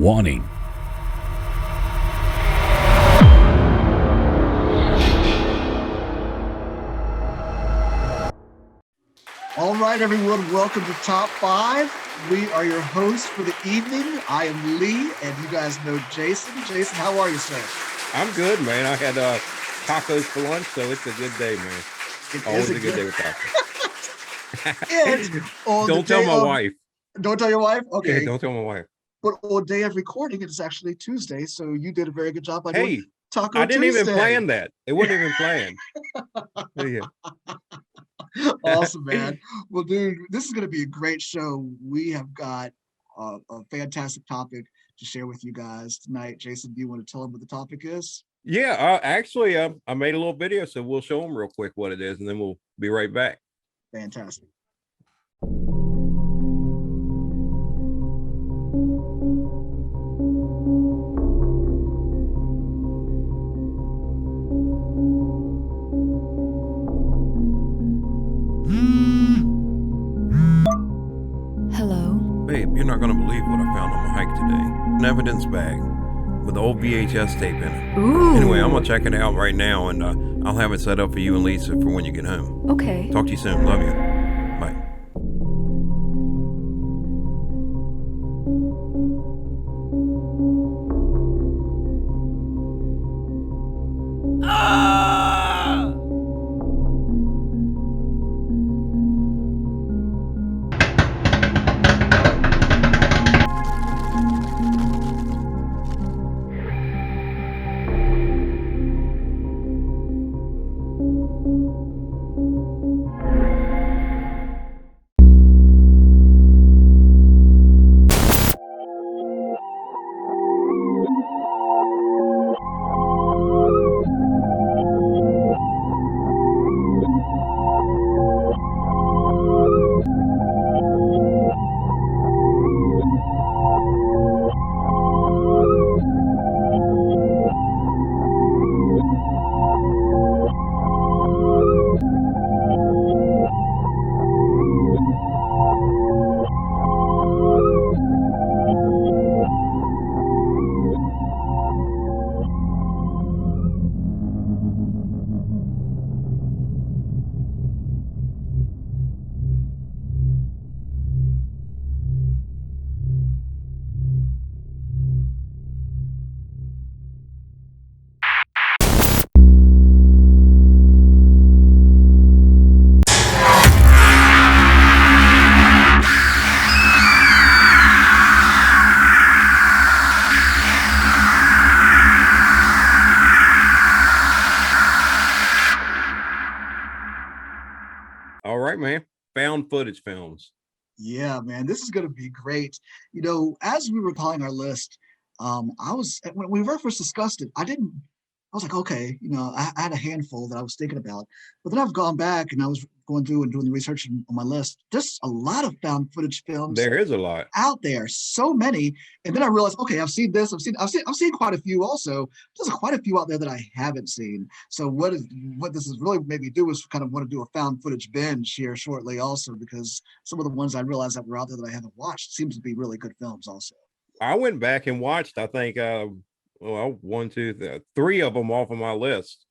Warning. All right, everyone, welcome to Top 5. We are your hosts for the evening. I am Lee, and you guys know Jason. Jason, how are you, sir? I'm good, man. I had tacos for lunch, so it's a good day, man. Always a good day with tacos. Don't tell my wife. Don't tell your wife? Okay. Yeah, don't tell my wife. But on day of recording, it is actually Tuesday, so you did a very good job by doing Taco I didn't Tuesday. even plan that. It wasn't even planned. Yeah. Awesome, man. Well, dude, this is going to be a great show. We have got a fantastic topic to share with you guys tonight. Jason, do you want to tell them what the topic is? Yeah, actually, I made a little video, so we'll show them real quick what it is, and then we'll be right back. Fantastic. Babe, you're not going to believe what I found on my hike today. An evidence bag with old VHS tape in it. Ooh. Anyway, I'm going to check it out right now, and I'll have it set up for you and Lisa for when you get home. Okay. Talk to you soon. Love you. Bye. All right, man. Found footage films. Yeah, man, this is going to be great. You know, as we were calling our list, when we first discussed it, I was like, okay, you know, I had a handful that I was thinking about, but then I've gone back and I was going through and doing the research on my list. There's a lot of found footage films. There is a lot out there, so many. And then I realized, okay, I've seen this, I've seen quite a few also. There's quite a few out there that I haven't seen. So what this is really made me do is kind of want to do a found footage binge here shortly also, because some of the ones I realized that were out there that I haven't watched seems to be really good films also. I went back and watched, I think, three of them off of my list,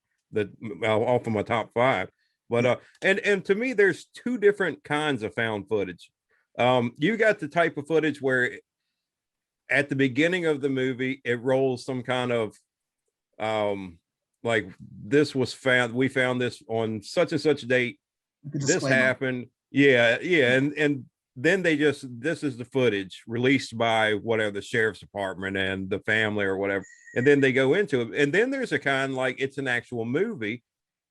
off of my top 5. But and to me, there's two different kinds of found footage. You got the type of footage where at the beginning of the movie, it rolls some kind of like this was found, we found this on such and such date. This happened. Yeah. And then this is the footage released by whatever, the sheriff's department and the family or whatever. And then they go into it. And then there's a kind like it's an actual movie.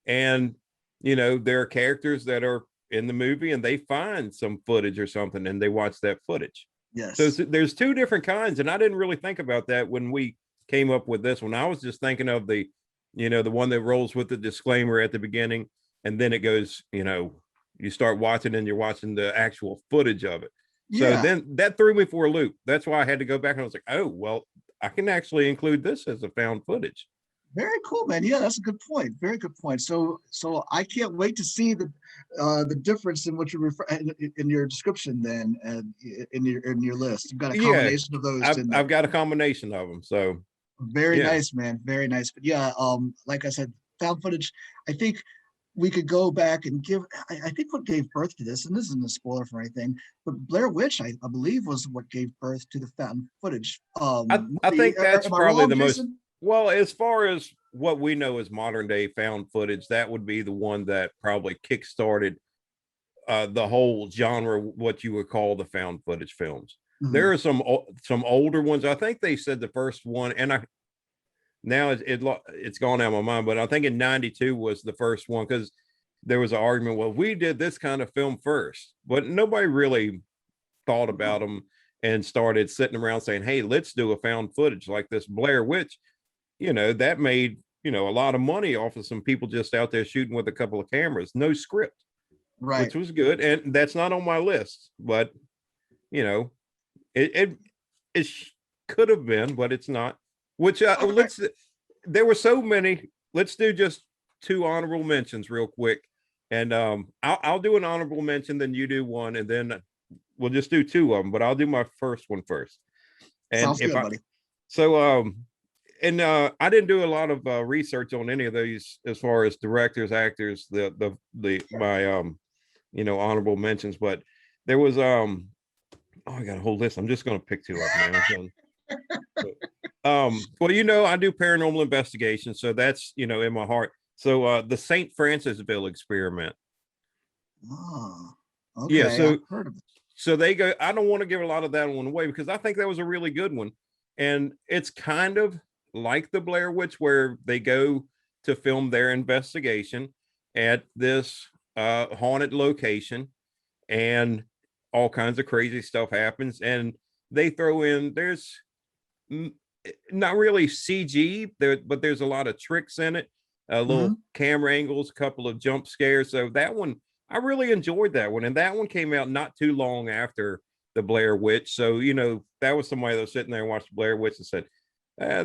And, you know, there are characters that are in the movie and they find some footage or something and they watch that footage. Yes. So there's two different kinds. And I didn't really think about that when we came up with this one. I was just thinking of the one that rolls with the disclaimer at the beginning. And then it goes, you know, you start watching and you're watching the actual footage of it. So then that threw me for a loop. That's why I had to go back and I was like, oh, well, I can actually include this as a found footage. Very cool, man. Yeah, that's a good point. Very good point. So I can't wait to see the difference in what you refer in your description then, and in your list. You've got a Yeah, combination of those in I've there. got a combination of them. So Very yeah, nice, man. Very nice. But yeah, like I said, found footage. I think we could go back and give. I think what gave birth to this, and this isn't a spoiler for anything, but Blair Witch, I believe, was what gave birth to the found footage I movie. think that's Am I probably wrong, the most Jason? well, as far as what we know as modern day found footage, that would be the one that probably kickstarted the whole genre, what you would call the found footage films. Mm-hmm. There are some older ones. I think they said the first one, and I now it's gone out of my mind, but I think in '92 was the first one because there was an argument. Well, we did this kind of film first, but nobody really thought about them and started sitting around saying, "Hey, let's do a found footage like this Blair Witch." That made a lot of money off of some people just out there shooting with a couple of cameras, no script, Right. which was good. And that's not on my list, but you know, it could have been, but it's not. Which All right. let's there were so many. Let's do just two honorable mentions real quick, and I'll do an honorable mention, then you do one, and then we'll just do two of them. But I'll do my first one first. And Sounds if good, I buddy. so and I didn't do a lot of research on any of these as far as directors, actors, the my honorable mentions, but there was oh, I got a whole list. I'm just going to pick two of them, man. Well, I do paranormal investigation, so that's in my heart. So the St. Francisville experiment. Oh, Yeah, okay. I've so heard of it. so they go, I don't want to give a lot of that one away because I think that was a really good one. And it's kind of like the Blair Witch where they go to film their investigation at this haunted location, and all kinds of crazy stuff happens, and they throw in there's not really CG there, but there's a lot of tricks in it, Mm-hmm. little camera angles, a couple of jump scares. So that one, I really enjoyed that one, and that one came out not too long after the Blair Witch. So that was somebody that was sitting there and watched Blair Witch and said,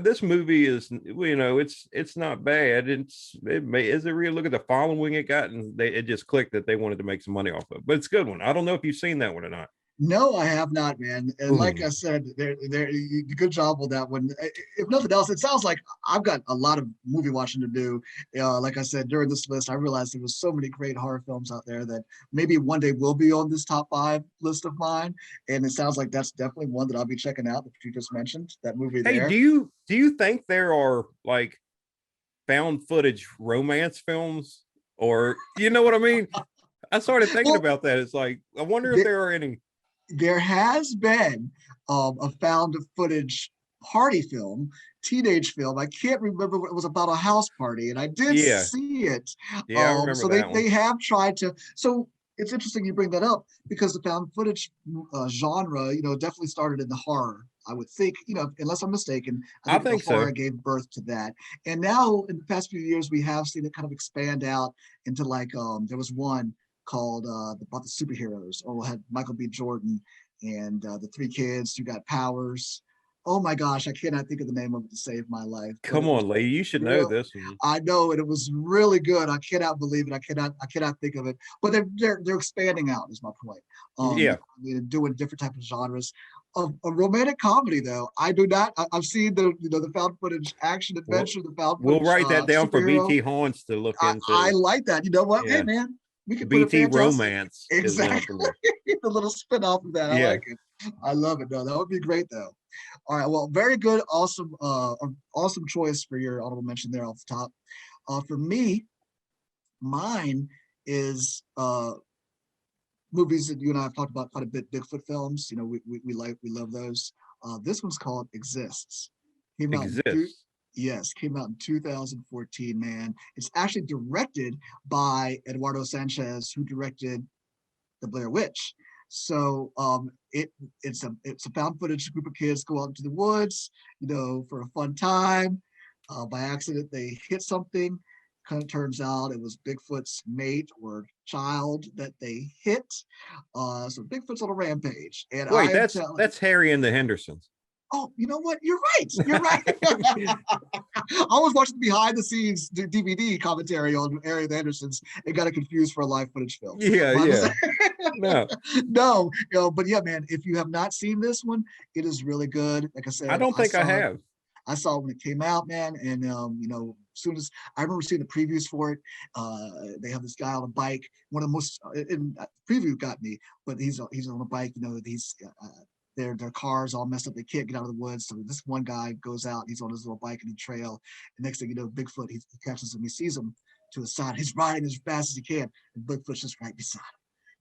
"This movie is, it's not bad. Is it real? Look at the following it got," and it just clicked that they wanted to make some money off of it. But it's a good one. I don't know if you've seen that one or not. No, I have not, man. And like Ooh. I said, good job with that one. If nothing else, it sounds like I've got a lot of movie watching to do. Like I said, during this list, I realized there was so many great horror films out there that maybe one day will be on this top 5 list of mine. And it sounds like that's definitely one that I'll be checking out that you just mentioned, that movie Hey, there. do you think there are like found footage romance films, or you know what I mean? I started thinking Well, about that. It's like I wonder if th- there are any. there has been a found footage party film, teenage film. I can't remember what it was, about a house party, and I did Yeah, see it. yeah, I remember So they that one. they have tried to. So it's interesting you bring that up because the found footage genre, definitely started in the horror. I would think, unless I'm mistaken, I I think the think so. horror gave birth to that. And now in the past few years, we have seen it kind of expand out into like there was one called about the superheroes, or had Michael B. Jordan and the 3 kids who got powers. Oh my gosh, I cannot think of the name of it to save my life, but Come it was on, lady, you should know real. this one. I know, and it was really good. I cannot believe it. I cannot think of it. But they're expanding out. Is my point. Yeah. Doing different types of genres. A romantic comedy, though, I do not. I've seen the found footage action Well, adventure, the found we'll footage write that down for superhero. BT Haunts to look I into. like that. You know what? Hey, Yeah. man, we could put a BT fantastic. Romance is one for Exactly. me. The little spin off of that. I Yeah. like it. I love it. No, that would be great though. All right. Well, very good. Awesome choice for your honorable mention there off the top. For me, mine is movies that you and I have talked about quite a bit. Bigfoot films. We love those. This one's called Exists. Came out in two, Exists. yes, came out in 2014. Man, it's actually directed by Eduardo Sanchez, who directed The Blair Witch. So it's a found footage group of kids go out into the woods, for a fun time. By accident, they hit something. Kind of turns out it was Bigfoot's mate or child that they hit. So Bigfoot's on a rampage, and Wait, I am that's telling. that's Harry and the Hendersons. Oh, you know what? You're right. You're right. I was watching behind the scenes DVD commentary on Arian Anderson's and got it confused for a live footage film. Yeah, yeah. No, No, but yeah, man, if you have not seen this one, it is really good. Like I I said, don't think I have. I saw it when it came out, man, and as soon as I remember seeing the previews for it, they have this guy on a bike. One of the most in preview got me, but he's on a bike. He's their cars all messed up. They can't get out of the woods. So this one guy goes out. He's on his little bike in the trail. And next thing you know, Bigfoot he catches him. He sees him to the side. He's riding as fast as he can, and Bigfoot's just right beside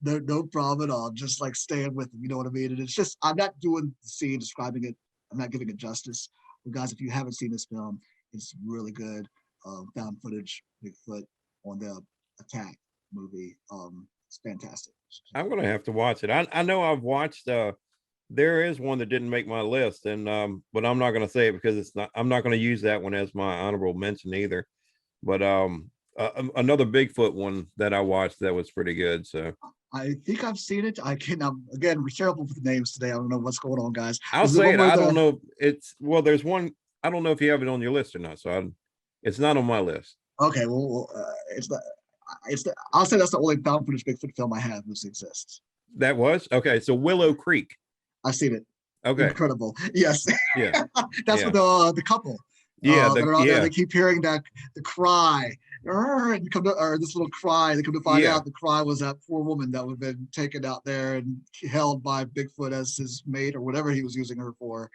him. No problem at all. Just like staying with him. You know what I mean? And it's just I'm not doing the scene, describing it. I'm not giving it justice. But guys, if you haven't seen this film, it's really good. Found footage Bigfoot on the Attack movie. It's fantastic. I'm gonna have to watch it. I know I've watched there is one that didn't make my list, and but I'm not gonna say it because I'm not gonna use that one as my honorable mention either. But another Bigfoot one that I watched that was pretty good. So I think I've seen it. I'm again terrible with the names today. I don't know what's going on, guys. I'll say it. I don't know. There's one. I don't know if you have it on your list or not. So it's not on my list. Okay, well, I'll say that's the only found footage Bigfoot film I have that exists. That was okay. So Willow Creek. I've seen it. Okay. Incredible. Yes. Yeah. That's with the couple. Yeah. That are out there. They keep hearing the cry. And this little cry. They come to find out the cry was that poor woman that had been taken out there and held by Bigfoot as his mate or whatever he was using her for.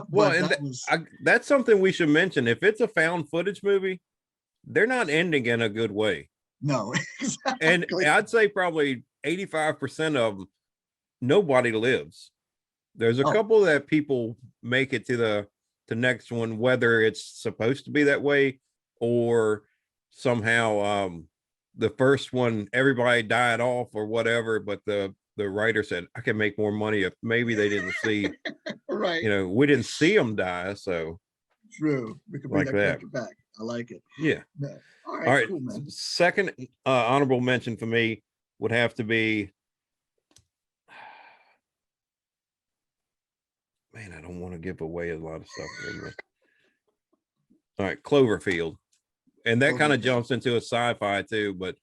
Well, and that's something we should mention. If it's a found footage movie, they're not ending in a good way. No, exactly. And I'd say probably 85% of them, nobody lives. There's a couple that people make it to the next one, whether it's supposed to be that way or somehow the first one everybody died off or whatever, but the writer said I can make more money if maybe they didn't see right. We didn't see them die, so true. We can bring that character back. I like it. Yeah. No. All right, cool, man. Second honorable mention for me would have to be, man, I don't want to give away a lot of stuff anyway. All right, Cloverfield. And that kind of jumps into a sci-fi too, but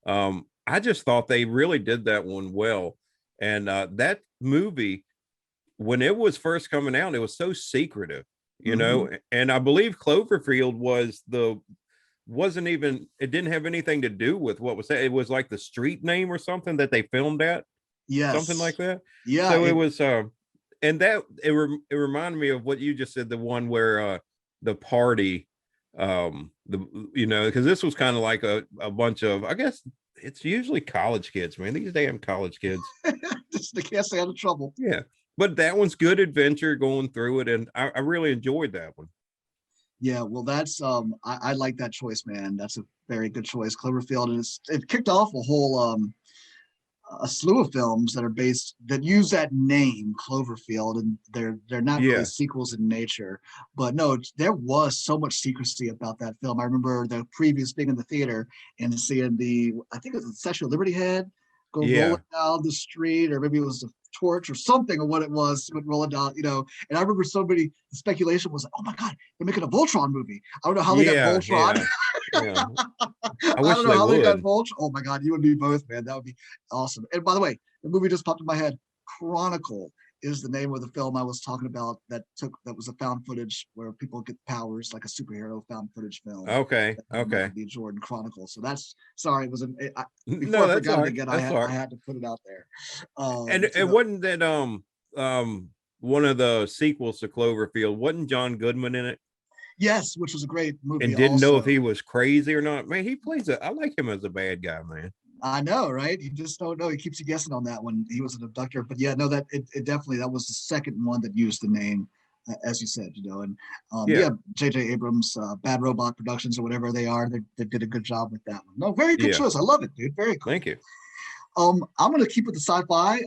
I just thought they really did that one well. And that movie, when it was first coming out, it was so secretive, you know, and I believe Cloverfield it didn't have anything to do with what was that. It was like the street name or something that they filmed at. Yes. Something like that. Yeah. So it was, and that it reminded me of what you just said, the one where the party, because this was kind of like a bunch of, I guess it's usually college kids, man. These damn college kids. They can't stay out of trouble. Yeah. But that one's good adventure going through it. And I really enjoyed that one. Yeah, well, that's I like that choice, man. That's a very good choice. Cloverfield, and it kicked off a whole a slew of films that use that name Cloverfield, and they're not really sequels in nature. But no, there was so much secrecy about that film. I remember the previews being in the theater and seeing I think it was the Statue of Liberty head go rolling down the street, or maybe it was the torch or something, or what it was, went rolling down, And I remember the speculation was, oh my God, they're making a Voltron movie. I don't know how they got Voltron. Yeah. I don't know how they got Voltron. Oh my God, you and me both, man. That would be awesome. And by the way, the movie just popped in my head. Chronicle is the name of the film I was talking about that was a found footage where people get powers, like a superhero found footage film. Okay. The Jordan Chronicle. So it was no, I that's forgot all it again. I had to put it out there. And it wasn't that one of the sequels to Cloverfield, wasn't John Goodman in it? Yes, which was a great movie. And didn't know if he was crazy or not. Man, he plays I like him as a bad guy, man. I know, right? You just don't know. He keeps you guessing on that one. He was an abductor, but yeah, no, that it definitely, that was the second one that used the name, as you said, and J.J. Abrams, Bad Robot Productions or whatever they are, they did a good job with that one. No, very good choice. I love it, dude. Very cool. Thank you. I'm going to keep with the sci-fi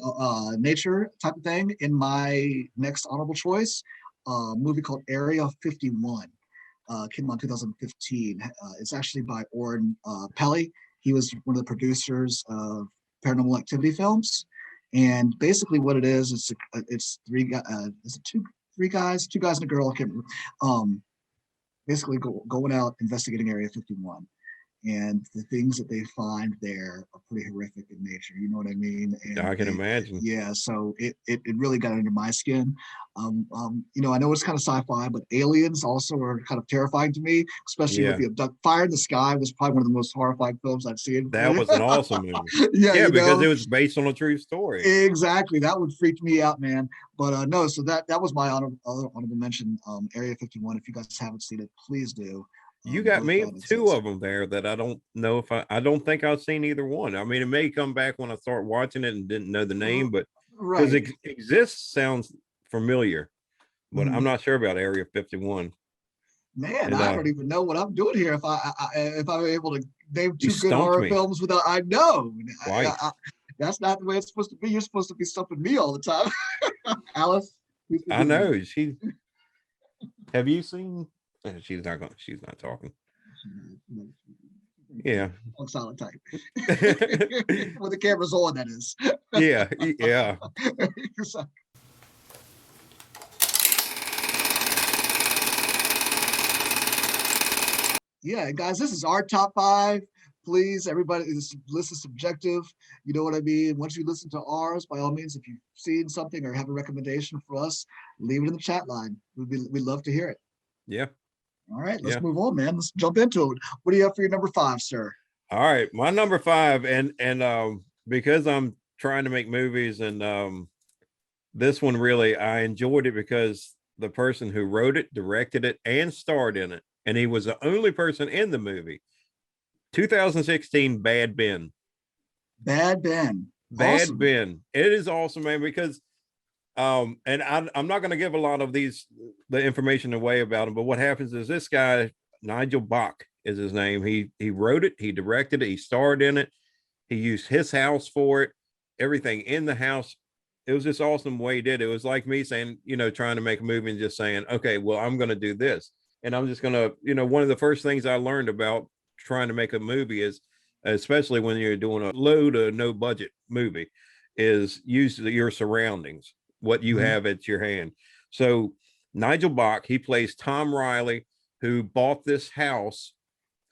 nature type of thing in my next honorable choice. Movie called Area 51. Came out in 2015. It's actually by Oren Peli. He was one of the producers of Paranormal Activity films, and basically what it is, it's two two guys and a girl, I can't remember, basically going out investigating Area 51. And the things that they find there are pretty horrific in nature. You know what I mean? And I can imagine. Yeah, so it really got under my skin. I know it's kind of sci-fi, but aliens also are kind of terrifying to me, especially with the Fire in the Sky was probably one of the most horrifying films I've seen. That was an awesome movie. Yeah, because it was based on a true story. Exactly. That would freak me out, man. But no, so that was my honorable mention. Area 51. If you guys haven't seen it, please do. You got me two of them there that I don't know if I don't think I've seen either one. I mean, it may come back when I start watching it and didn't know the name, but because it exists sounds familiar, but I'm not sure about Area 51. Man, I don't even know what I'm doing here. If I'm able to name two good horror films without, I know. That's not the way it's supposed to be. You're supposed to be stumping me all the time. Alice. I know. Have you seen? She's not talking. Yeah. On solid type. When the camera's on, that is. Yeah. Yeah, guys, this is our top 5. Please, everybody, this list is subjective. You know what I mean? Once you listen to ours, by all means, if you've seen something or have a recommendation for us, leave it in the chat line. We'd love to hear it. Yeah. All right, let's move on, man. Let's jump into it. What do you have for your number 5, sir? All right, my number 5, and because I'm trying to make movies, and this one really I enjoyed it because the person who wrote it, directed it, and starred in it, and he was the only person in the movie. 2016 Bad Ben. Bad Ben. Bad Awesome. Ben. It is awesome, man, because and I'm not going to give a lot of the information away about him, but what happens is this guy, Nigel Bach is his name. He wrote it, he directed it, he starred in it, he used his house for it, everything in the house. It was just awesome way he did it. It was like me saying, trying to make a movie and just saying, okay, well, I'm going to do this. And I'm just going to, one of the first things I learned about trying to make a movie is, especially when you're doing a low to no budget movie, is use your surroundings, what you have at your hand. So Nigel Bach, he plays Tom Riley, who bought this house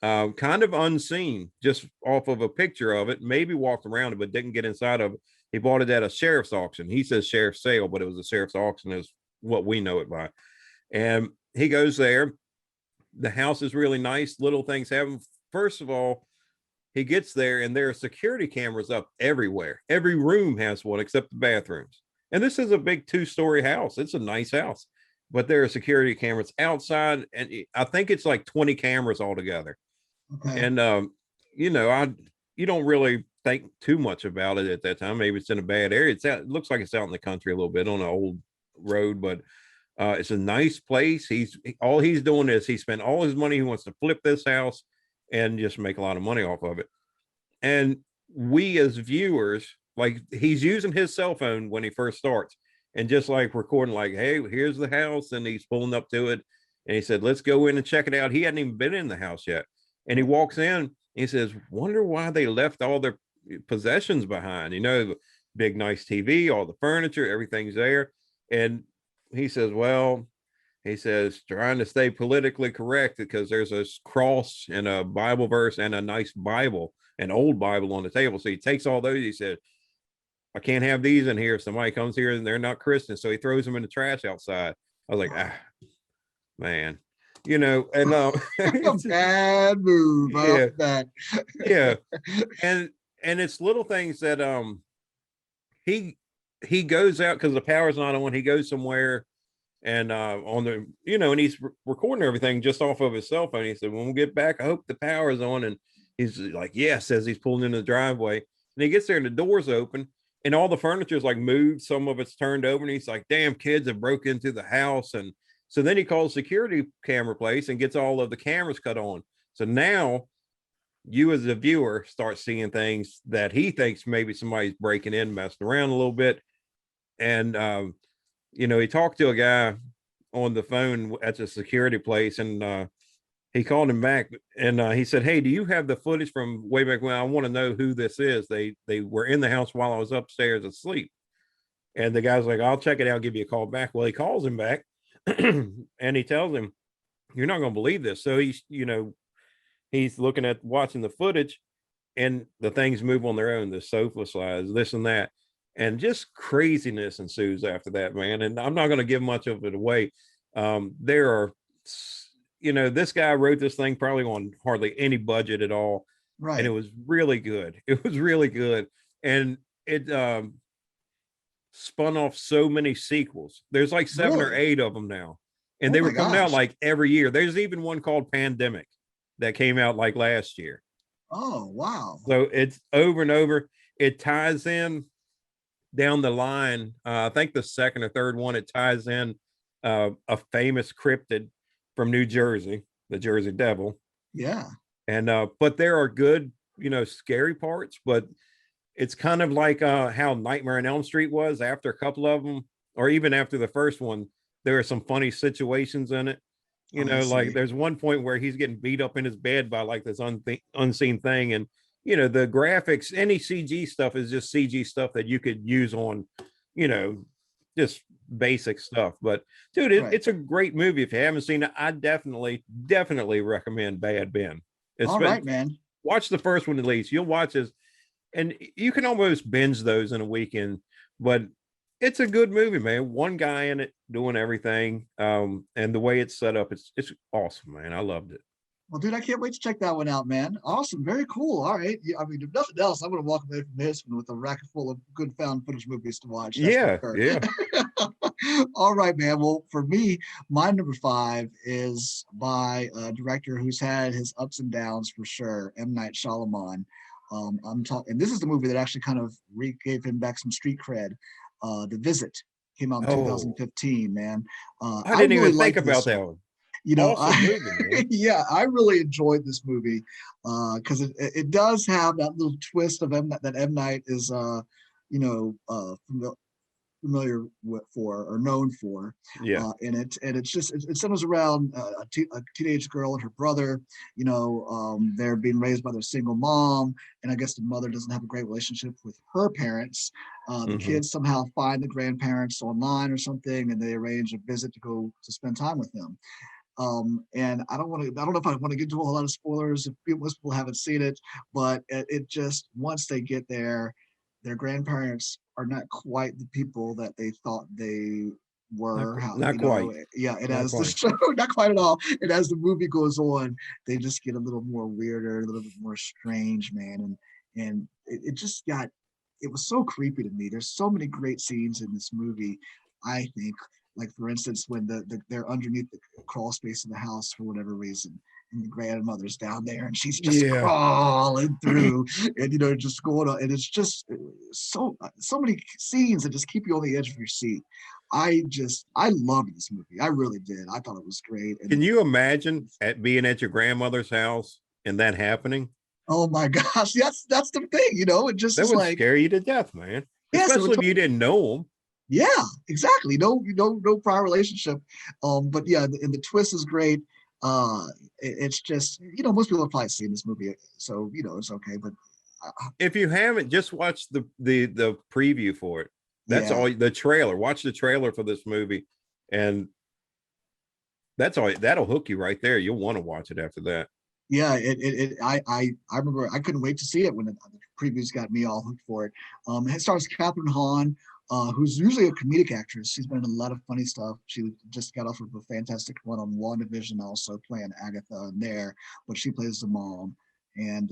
kind of unseen, just off of a picture of it, maybe walked around it, but didn't get inside of it. He bought it at a sheriff's auction. He says sheriff's sale, but it was a sheriff's auction is what we know it by. And he goes there. The house is really nice. Little things happen. First of all, he gets there and there are security cameras up everywhere. Every room has one except the bathrooms. And this is a big 2-story house. It's a nice house, but there are security cameras outside. And I think it's like 20 cameras altogether. Okay. And, you don't really think too much about it at that time. Maybe it's in a bad area. It looks like it's out in the country a little bit on an old road, but it's a nice place. All he's doing is he spent all his money. He wants to flip this house and just make a lot of money off of it. And we as viewers, like he's using his cell phone when he first starts and just like recording like, hey, here's the house. And he's pulling up to it. And he said, let's go in and check it out. He hadn't even been in the house yet. And he walks in, he says, wonder why they left all their possessions behind, big, nice TV, all the furniture, everything's there. And he says, trying to stay politically correct because there's a cross and a Bible verse and a nice Bible, an old Bible on the table. So he takes all those. He said, I can't have these in here. If somebody comes here and they're not Christian. So he throws them in the trash outside. I was like, man, and bad move. Yeah. And it's little things that he goes out because the power's not on. He goes somewhere and on the and he's recording everything just off of his cell phone. He said, when we get back, I hope the power's on. And he's like, yes, as he's pulling into the driveway. And he gets there and the door's open and all the furniture's like moved, some of it's turned over, and he's like, damn, kids have broke into the house. And so then he calls security camera place and gets all of the cameras cut on. So now you as a viewer start seeing things that he thinks maybe somebody's breaking in, messing around a little bit. And he talked to a guy on the phone at the security place, and he called him back, and he said, hey, do you have the footage from way back when? I want to know who this is. They were in the house while I was upstairs asleep. And the guy's like, I'll check it out, give you a call back. Well, he calls him back, and he tells him, "You're not going to believe this." So he's looking at watching the footage, and the things move on their own. The sofa slides, this and that, and just craziness ensues after that, man. And I'm not going to give much of it away. There are, this guy wrote this thing probably on hardly any budget at all, Right. and it was really good. It was really good, and it spun off so many sequels. There's like 7 or 8 of them now, and they were coming out like every year. There's even one called Pandemic that came out like last year. Oh, wow. So it's over and over. It ties in down the line. I think the second or third one, it ties in a famous cryptid from New Jersey, the Jersey Devil. Yeah. And but there are good, scary parts, but it's kind of like how Nightmare on Elm Street was. After a couple of them, or even after the first one, there are some funny situations in it. Like there's one point where he's getting beat up in his bed by like this unseen thing. And, the graphics, any CG stuff is just CG stuff that you could use on, just basic stuff. But dude, it's a great movie. If you haven't seen it, I definitely recommend Bad Ben. All right, man. Watch the first one at least. You'll watch this, and you can almost binge those in a weekend, but it's a good movie, man. One guy in it doing everything. And the way it's set up, it's awesome, man. I loved it. Well, dude, I can't wait to check that one out, man. Awesome. Very cool. All right. I mean, if nothing else, I'm going to walk away from this one with a racket full of good found footage movies to watch. Yeah. All right, man. Well, for me, my number 5 is by a director who's had his ups and downs for sure, M. Night Shyamalan. I'm talking, and this is the movie that actually kind of gave him back some street cred. The Visit came out in 2015, man. I didn't even think about that one. Yeah, I really enjoyed this movie because it does have that little twist of that M. Night is familiar with or known for in it, and it centers around a teenage girl and her brother. They're being raised by their single mom, and I guess the mother doesn't have a great relationship with her parents. The kids somehow find the grandparents online or something, and they arrange a visit to go to spend time with them. And I don't know if I want to get into a whole lot of spoilers if most people haven't seen it, but it just, once they get there, their grandparents are not quite the people that they thought they were. Not quite. Yeah, and as the show, not quite at all. And as the movie goes on, they just get a little more weirder, a little bit more strange, man. And it just got, it was so creepy to me. There's so many great scenes in this movie, I think. Like, for instance, when they're underneath the crawl space of the house for whatever reason, and the grandmother's down there, and she's just crawling through, and just going on, and it's just so many scenes that just keep you on the edge of your seat. I loved this movie. I really did. I thought it was great. And can you imagine being at your grandmother's house and that happening? Oh my gosh, that's the thing. It just that would scare you to death, man. Especially if you didn't know them. Yeah, exactly. No prior relationship. But yeah, and the twist is great. It's just, most people have probably seen this movie, so it's okay. But if you haven't, just watch the preview for it. That's all. The trailer. Watch the trailer for this movie, and that's all. That'll hook you right there. You'll want to watch it after that. Yeah, I remember I couldn't wait to see it when the previews got me all hooked for it. It stars Catherine Hahn, who's usually a comedic actress. She's been in a lot of funny stuff. She just got off of a fantastic one on WandaVision, also playing Agatha in there, but she plays the mom, and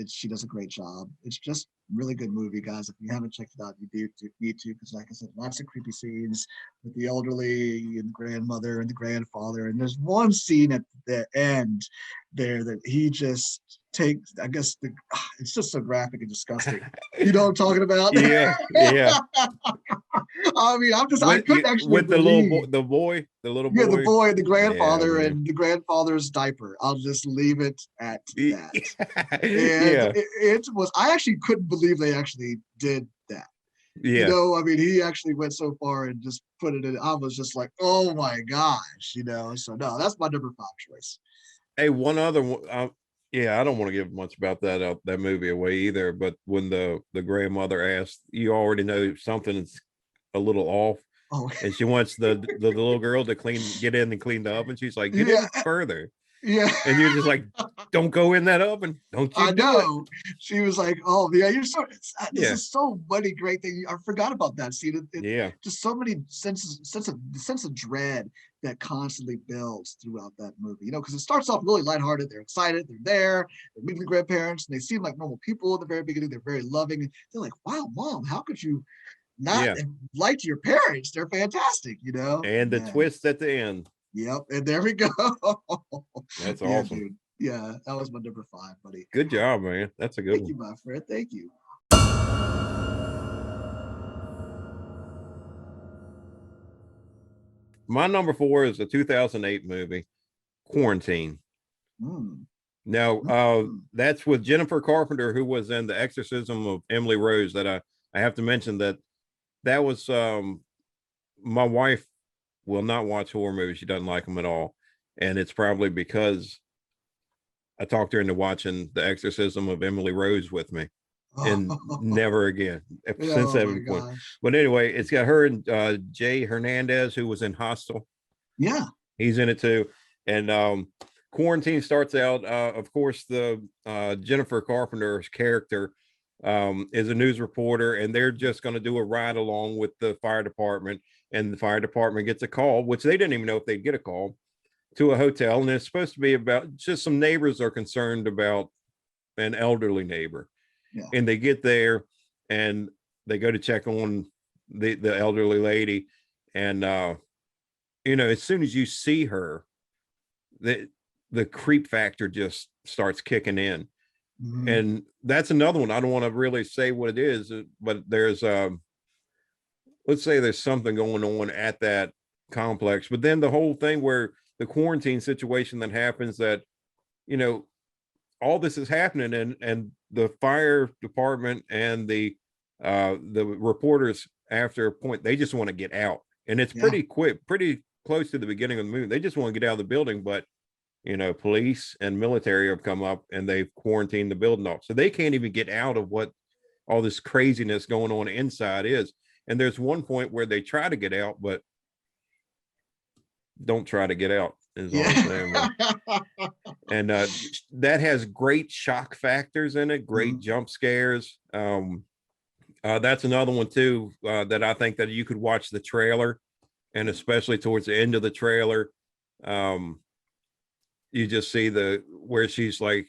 she does a great job. It's just really good movie, guys. If you haven't checked it out, you need to, because like I said, lots of creepy scenes with the elderly and the grandmother and the grandfather. And there's one scene at the end there that he just takes, I guess it's just so graphic and disgusting. You know what I'm talking about? Yeah. I mean, I couldn't actually with the little boy. Yeah, the boy and the grandfather, and the grandfather's diaper. I'll just leave it at that. It was, I actually couldn't believe they actually did that. Yeah. I mean, he actually went so far and just put it in. I was just like, oh my gosh, so no, that's my number 5 choice. Hey, one other one. I don't want to give much about that movie away either. But when the grandmother asked, you already know something's a little off. Oh, and she wants the little girl to get in and clean the oven. She's like, get yeah, in further. yeah. And you're just like, don't go in that oven. Don't you I do it. know. She was like, "Oh, yeah, you're so." This Yeah. is so many great things. I forgot about that scene. Yeah. Just so many sense of dread that constantly builds throughout that movie. Because it starts off really lighthearted. They're excited. They're there. They're meeting the grandparents, and they seem like normal people at the very beginning. They're very loving. They're like, "Wow, Mom, how could you not Yeah. like your parents? They're fantastic." And the Man. twist at the end. Yep, and there we go. That's Yeah, awesome. dude. Yeah, that was my number 5, buddy. Good job, man. That's a good Thank one. you, my friend. Thank you. My number 4 is a 2008 movie, Quarantine. Mm. Now, Mm. that's with Jennifer Carpenter, who was in The Exorcism of Emily Rose. That I have to mention that was my wife will not watch horror movies. She doesn't like them at all, and it's probably because I talked her into watching The Exorcism of Emily Rose with me, and never again since Oh my that point. gosh. But anyway, it's got her and Jay Hernandez, who was in Hostel. Yeah. He's in it too. And Quarantine starts out, of course, the Jennifer Carpenter's character is a news reporter, and they're just going to do a ride along with the fire department. And the fire department gets a call, which they didn't even know if they'd get a call, to a hotel. And it's supposed to be about just some neighbors are concerned about an elderly neighbor. Yeah. And they get there and they go to check on the elderly lady. And as soon as you see her, the creep factor just starts kicking in. Mm-hmm. And that's another one. I don't want to really say what it is, but there's let's say there's something going on at that complex. But then the whole thing where the quarantine situation that happens, that all this is happening, and the fire department and the reporters, after a point, they just want to get out. And it's pretty quick, pretty close to the beginning of the movie. They just want to get out of the building, but police and military have come up and they've quarantined the building off. So they can't even get out of what all this craziness going on inside is. And there's one point where they try to get out, but don't try to get out, is all I'm saying. And that has great shock factors in it, great jump scares. That's another one too, that I think that you could watch the trailer, and especially towards the end of the trailer, you just see where she's like,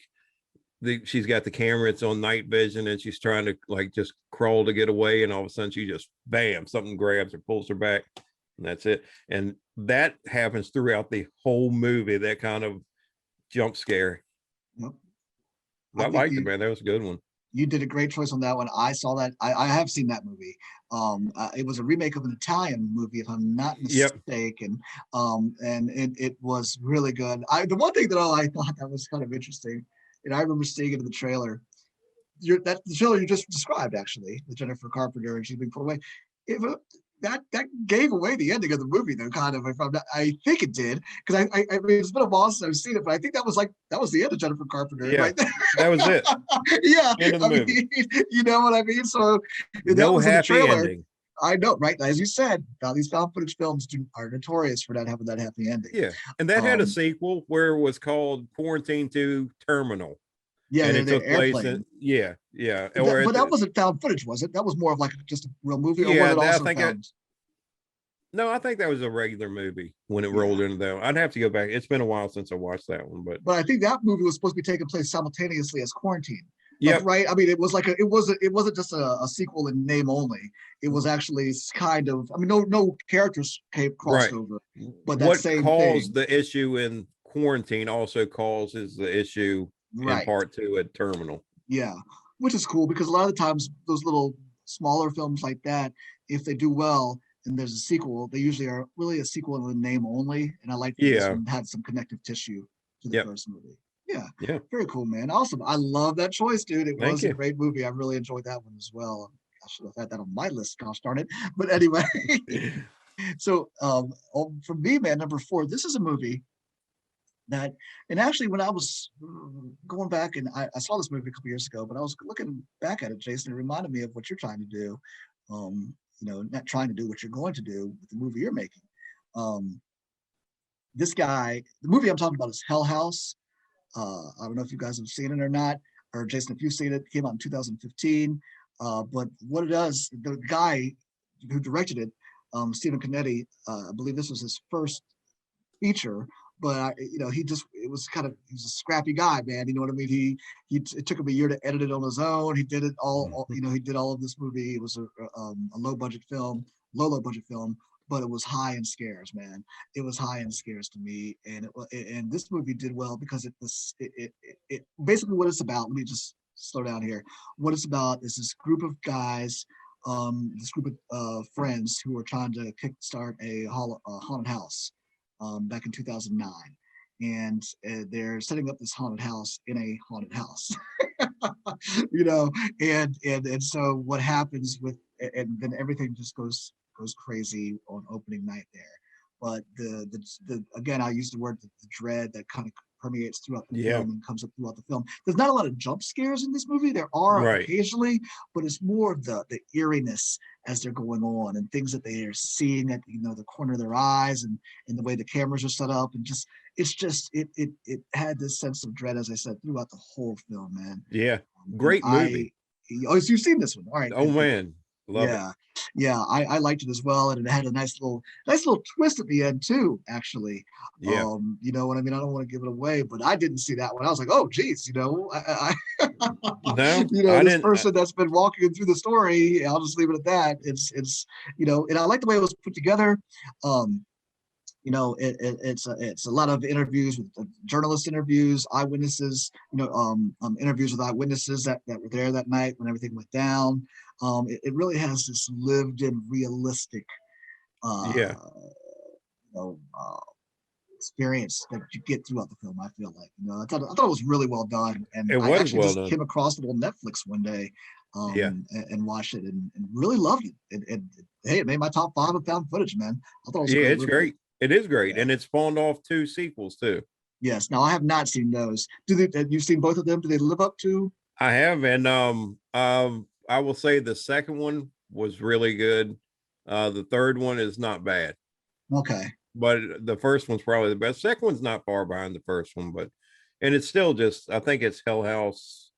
she's got the camera, it's on night vision, and she's trying to like just crawl to get away, and all of a sudden she just bam, something grabs her, pulls her back, and that's it. And that happens throughout the whole movie, that kind of jump scare. Yep. I liked it, man. That was a good one. You did a great choice on that one. I saw that. I have seen that movie. It was a remake of an Italian movie, if I'm not mistaken. And it was really good. The one thing that I thought that was kind of interesting, and I remember seeing it in the trailer. The trailer you just described, actually, the Jennifer Carpenter, and she's being put away. That gave away the ending of the movie, though, kind of. I think it did, because I mean, it's been a while since I've seen it, but I think that was the end of Jennifer Carpenter, right there. That was it. Yeah, end of the movie. You know what I mean? So no was happy ending. I know, right? As you said, these found footage films are notorious for not having that happy ending. Yeah, and that had a sequel where it was called Quarantine 2 Terminal. Yeah, and it took place in, yeah. But that wasn't found footage, was it? That was more of like just a real movie. Yeah, or was it also no, I think that was a regular movie when it rolled into that one. I'd have to go back. It's been a while since I watched that one, but I think that movie was supposed to be taking place simultaneously as Quarantine. Yeah, right. I mean, it was like it wasn't just a sequel in name only. It was actually kind of. I mean, no characters crossed over, but that same caused thing. the issue in Quarantine also causes the issue in part 2 at Terminal. Yeah, which is cool, because a lot of the times those little smaller films like that, if they do well and there's a sequel, they usually are really a sequel in name only. And I like that this one had some connective tissue to the first movie. Yeah, very cool, man. Awesome. I love that choice, dude. It was a great movie. I really enjoyed that one as well. I should have had that on my list, gosh darn it. But anyway, so for me, man, number 4, this is a movie that, and actually when I was going back, and I saw this movie a couple years ago, but I was looking back at it, Jason, it reminded me of what you're trying to do. not trying to do what you're going to do with the movie you're making. This guy, the movie I'm talking about is Hell House. I don't know if you guys have seen it or not, or Jason, if you've seen it, it came out in 2015. But what it does, the guy who directed it, Stephen Canetti, I believe this was his first feature, but it was he's a scrappy guy, man. You know what I mean? It took him a year to edit it on his own. He did it all he did all of this movie. It was a low budget film, low budget film, but it was high in scares, man. It was high in scares to me, and and this movie did well because it basically what it's about. Let me just slow down here. What it's about is this group of guys, this group of friends who are trying to kickstart a haunted house back in 2009. And they're setting up this haunted house in a haunted house, and so what happens and then everything just goes crazy on opening night there. But the again, I use the word the dread that kind of permeates throughout the film and comes up throughout the film. There's not a lot of jump scares in this movie. There are occasionally, but it's more of the eeriness as they're going on and things that they are seeing at the corner of their eyes and the way the cameras are set up, and just it had this sense of dread, as I said, throughout the whole film, man. Yeah, great movie. So you've seen this one, all right? Oh man, love it. Yeah, I liked it as well, and it had a nice little twist at the end too. Actually, you know what I mean. I don't want to give it away, but I didn't see that one. I was like, oh, geez, I this person that's been walking through the story. I'll just leave it at that. It's and I like the way it was put together. It's a lot of interviews with journalist interviews, eyewitnesses, interviews with eyewitnesses that were there that night when everything went down. It really has this lived-in, realistic, experience that you get throughout the film. I feel like, I thought it was really well done, and I actually just came across it on Netflix one day, and watched it and really loved it. And hey, it made my top 5 of found footage, man. I thought it was a it's great. It is great, and it spawned off 2 sequels too. Yes. Now I have not seen those. You've seen both of them? Do they live up to? I have, and I will say the second one was really good. The third one is not bad. Okay. But the first one's probably the best. Second one's not far behind the first one, and it's still just, I think it's Hell House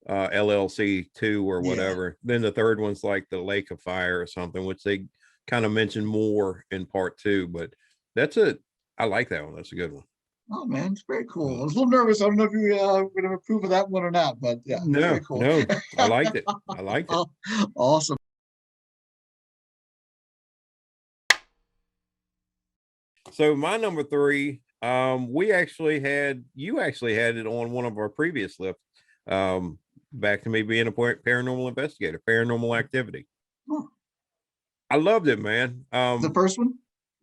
LLC 2 or whatever. Then the third one's like the Lake of Fire or something, which they kind of mention more in part 2, but I like that one. That's a good one. Oh man, it's very cool. I was a little nervous. I don't know if you would have approve of that one or not, but yeah, very cool. No, I liked it. I liked it. Awesome. So my number 3, you actually had it on one of our previous lists. Back to me being a paranormal investigator, Paranormal Activity. Huh. I loved it, man. The first one?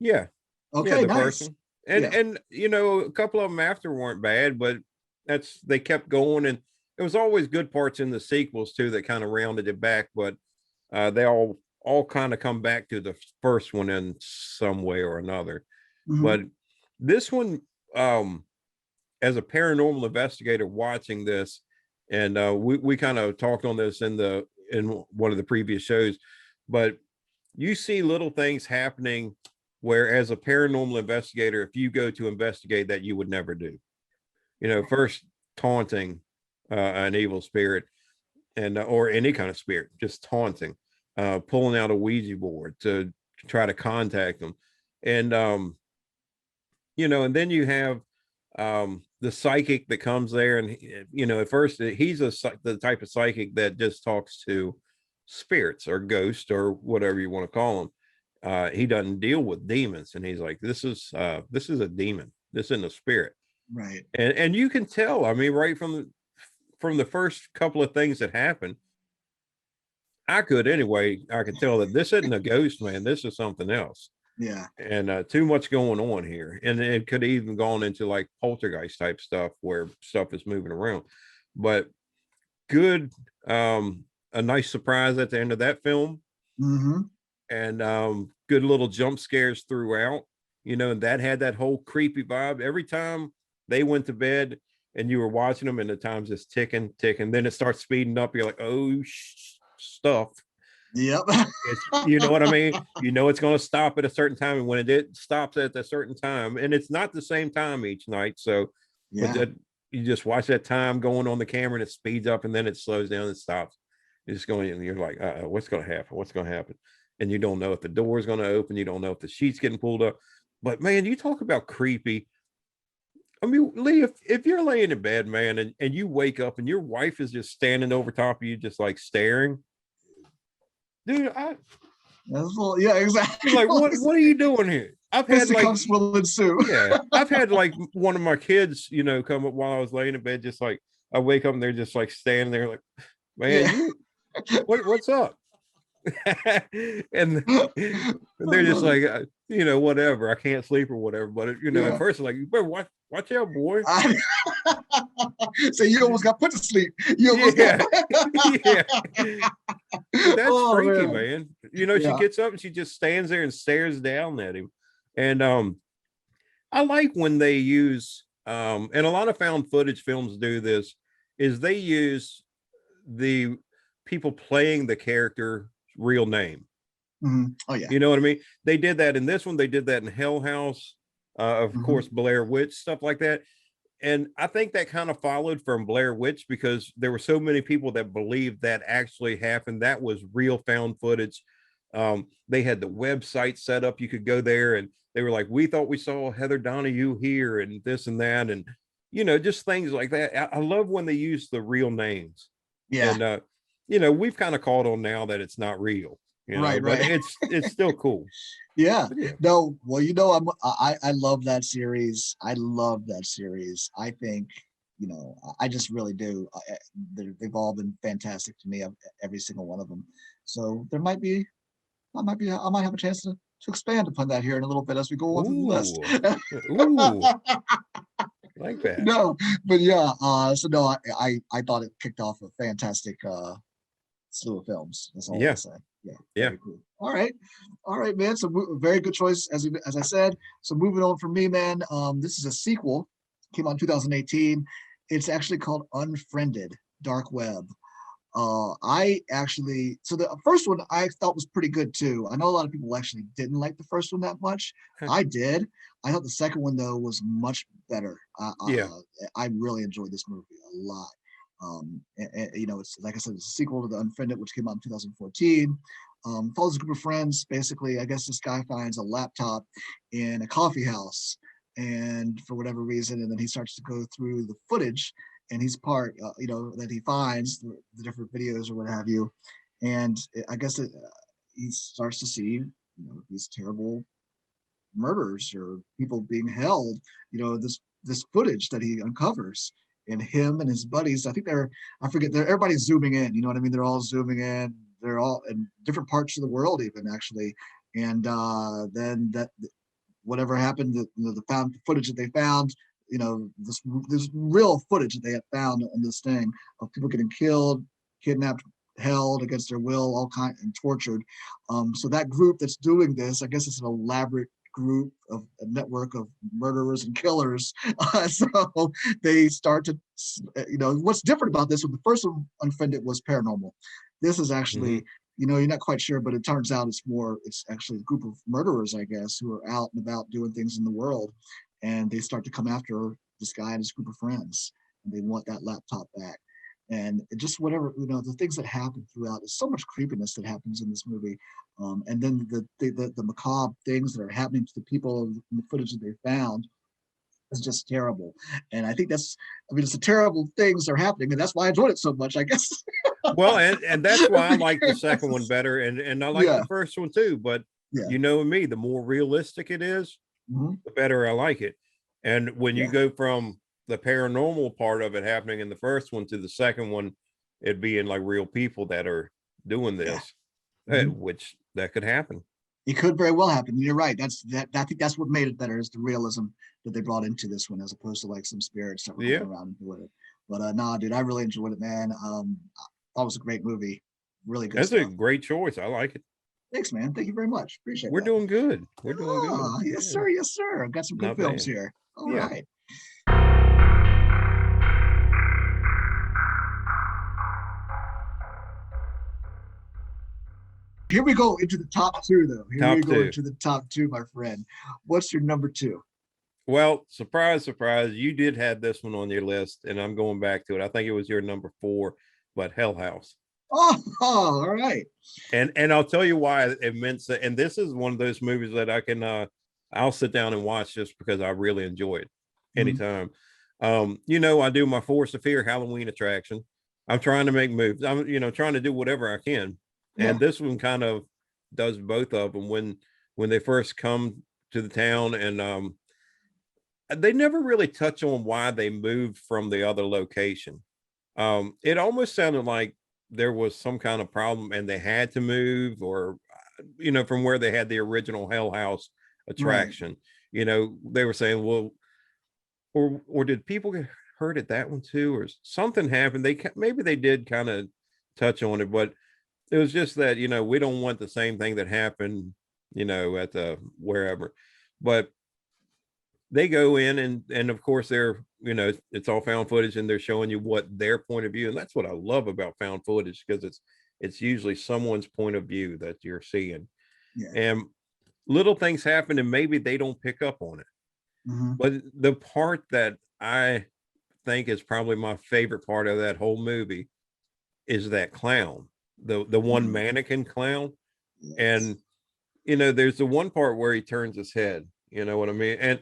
Yeah. Okay, the first one. And a couple of them after weren't bad, but they kept going, and there was always good parts in the sequels too that kind of rounded it back, but they all kind of come back to the first one in some way or another. Mm-hmm. But this one, as a paranormal investigator watching this, and we kind of talked on this in one of the previous shows, but you see little things happening where, as a paranormal investigator, if you go to investigate that, you would never do. First taunting an evil spirit, and or any kind of spirit, just taunting, pulling out a Ouija board to try to contact them, and and then you have the psychic that comes there, and at first he's the type of psychic that just talks to spirits or ghosts or whatever you want to call them. He doesn't deal with demons, and he's like, this is a demon, this isn't a spirit, right? And you can tell, I mean, right from the first couple of things that happen, I could tell that this isn't a ghost, man, this is something else. Yeah. And too much going on here, and it could even gone into like poltergeist type stuff where stuff is moving around. But good, a nice surprise at the end of that film. Mm-hmm. And good little jump scares throughout, and that had that whole creepy vibe every time they went to bed and you were watching them, and the time's just ticking, then it starts speeding up. You're like, oh stuff. Yep. You know what I mean? You know it's going to stop at a certain time, and when it stops at a certain time, and it's not the same time each night. So, but Yeah. that you just watch that time going on the camera, and it speeds up, and then it slows down and stops. It's going, and you're like, what's going to happen? What's going to happen? And you don't know if the door is going to open. You don't know if the sheet's getting pulled up. But man, you talk about creepy. I mean, Lee, if you're laying in bed, man, and you wake up and your wife is just standing over top of you, just like staring, dude, Yeah, exactly. you're like, what are you doing here? I've had like, Fisticuffs will ensue. yeah, I've had like one of my kids, come up while I was laying in bed, just like I wake up and they're just like standing there, like, man, Yeah. what's up? And they're just like, whatever. I can't sleep or whatever. But at Yeah. first, like, you better watch out, boy. So you almost got put to sleep. You almost Yeah, yeah. That's freaky, man. She Yeah. gets up and she just stands there and stares down at him. And I like when they use, and a lot of found footage films do this, is they use the people playing the character real name. Oh yeah. You know what I mean? They did that in this one. They did that in Hell House, of course, Blair Witch, stuff like that. And I think that kind of followed from Blair Witch because there were so many people that believed that actually happened. That was real found footage. They had the website set up. You could go there and they were like, we thought we saw Heather Donahue here and this and that. And, just things like that. I love when they use the real names. Yeah. And, we've kind of caught on now that it's not real, Right. but it's still cool. Yeah. Yeah. No, well, I love that series. I love that series. I think, I just really do. They've all been fantastic to me, every single one of them. So I might have a chance to expand upon that here in a little bit as we go on through the list. Ooh. Like that. No, but yeah, so no, I thought it kicked off a fantastic slew of films. That's all I'll say. Yeah. Very cool. All right, man. So very good choice, as I said. So moving on for me, man. This is a sequel. Came out in 2018. It's actually called Unfriended Dark Web. So the first one I thought was pretty good too. I know a lot of people actually didn't like the first one that much. I did. I thought the second one though was much better. I really enjoyed this movie a lot. It's like I said, it's a sequel to the Unfriended, which came out in 2014. Follows a group of friends. Basically, I guess this guy finds a laptop in a coffee house, and for whatever reason, and then he starts to go through the footage, and he's that he finds the different videos or what have you, and I guess he starts to see these terrible murders or people being held. This footage that he uncovers. And him and his buddies, everybody's zooming in, you know what I mean? They're all zooming in, they're all in different parts of the world even actually. And then whatever happened, the found footage that they found, this real footage that they had found on this thing of people getting killed, kidnapped, held against their will, all kind and tortured. So that group that's doing this, I guess it's an elaborate group of a network of murderers and killers. So they start to, what's different about this one, the first one, Unfriended, was paranormal. This is actually, you're not quite sure, but it turns out it's actually a group of murderers, I guess, who are out and about doing things in the world. And they start to come after this guy and his group of friends. And they want that laptop back. And just whatever, the things that happen throughout, there's so much creepiness that happens in this movie. And then the macabre things that are happening to the people in the footage that they found is just terrible. And I think it's the terrible things that are happening. And that's why I enjoyed it so much, I guess. Well, and that's why I like the second one better. And I like the first one too. But me, the more realistic it is, the better I like it. And when you go from the paranormal part of it happening in the first one to the second one, it being like real people that are doing this, which that could happen. It could very well happen. You're right. I think that's what made it better, is the realism that they brought into this one, as opposed to like some spirits that were going around and doing it. But nah, dude, I really enjoyed it, man. Thought it was a great movie. Really good. That's a great choice. I like it. Thanks, man. Thank you very much. Appreciate it. We're doing good. We're doing good. Yes, sir. Yes, sir. I've got some good films here. All right. Here we go into the top two, though. Here we Top go two. into the top two, my friend. What's your number two? Well, surprise, surprise, you did have this one on your list, and I'm going back to it. I think it was your number four, but Hell House. Oh, all right. And I'll tell you why it meant that. And this is one of those movies that I can I'll sit down and watch just because I really enjoy it anytime. I do my Force of Fear Halloween attraction. I'm trying to make moves. I'm trying to do whatever I can. And this one kind of does both of them when they first come to the town, and they never really touch on why they moved from the other location. It almost sounded like there was some kind of problem and they had to move, or from where they had the original Hell House attraction. They were saying, well, or did people get hurt at that one too, or something happened? Maybe they did kind of touch on it, but it was just that we don't want the same thing that happened at the wherever. But they go in, and of course they're it's all found footage, and they're showing you what their point of view. And that's what I love about found footage, because it's usually someone's point of view that you're seeing. And little things happen and maybe they don't pick up on it. But the part that I think is probably my favorite part of that whole movie is that clown, the one mannequin clown. And there's the one part where he turns his head, you know what I mean? And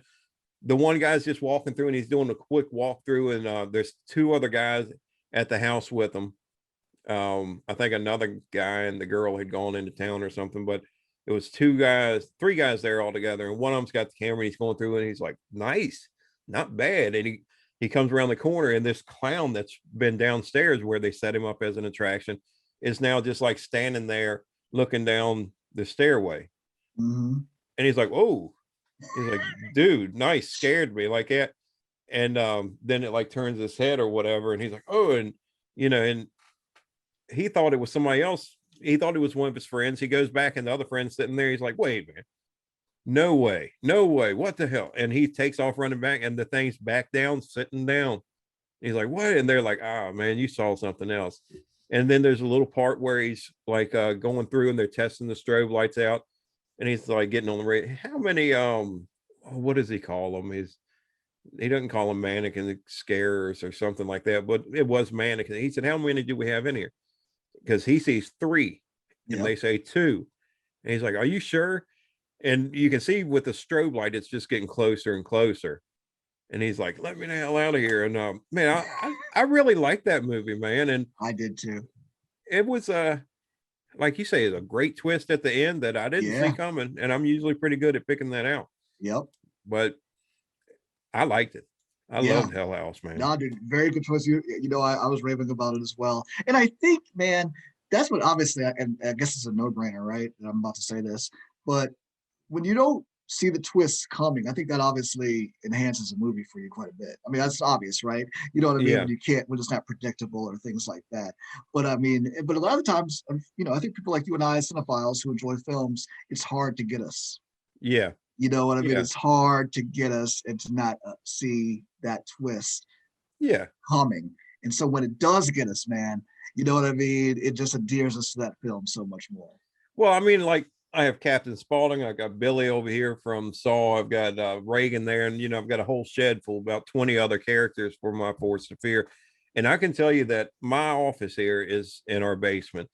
the one guy's just walking through and he's doing a quick walkthrough, and there's two other guys at the house with him. I think another guy and the girl had gone into town or something, but it was three guys there all together, and one of them's got the camera and he's going through and he's like, nice, not bad. And he comes around the corner, and this clown that's been downstairs where they set him up as an attraction is now just like standing there looking down the stairway. And he's like, oh, he's like, dude, nice, scared me like that. And then it like turns his head or whatever, and he's like, oh, and and he thought it was somebody else. He thought it was one of his friends. He goes back, and the other friend's sitting there. He's like, wait, man, no way, what the hell? And he takes off running back, and the thing's back down, sitting down. He's like, what? And they're like, oh man, you saw something else. And then there's a little part where he's like going through, and they're testing the strobe lights out, and he's like getting on the radio. How many what does he call them? He doesn't call them mannequin scarers or something like that, but it was mannequin. He said, how many do we have in here? Because he sees 3 and they say 2. And he's like, are you sure? And you can see with the strobe light, it's just getting closer and closer. And he's like, let me the hell out of here. And man, I really like that movie, man. And I did too. It was like you say, it's a great twist at the end that I didn't see coming. And I'm usually pretty good at picking that out. But I liked it. I loved Hell House, man. No, dude, very good choice. I was raving about it as well. And I think, man, that's what obviously, and I guess it's a no-brainer, right? And I'm about to say this, but when you don't see the twists coming, I think that obviously enhances a movie for you quite a bit. I mean, that's obvious, right? You know what I mean? When it's not predictable or things like that. But I mean, but a lot of times, I think people like you and I, cinephiles who enjoy films, it's hard to get us. You know what I mean? It's hard to get us and to not see that twist coming. And so when it does get us, man, you know what I mean? It just endears us to that film so much more. Well, I mean, like I have Captain Spaulding. I got Billy over here from Saw. I've got Reagan there. And, I've got a whole shed full, about 20 other characters for my Force of Fear. And I can tell you that my office here is in our basement.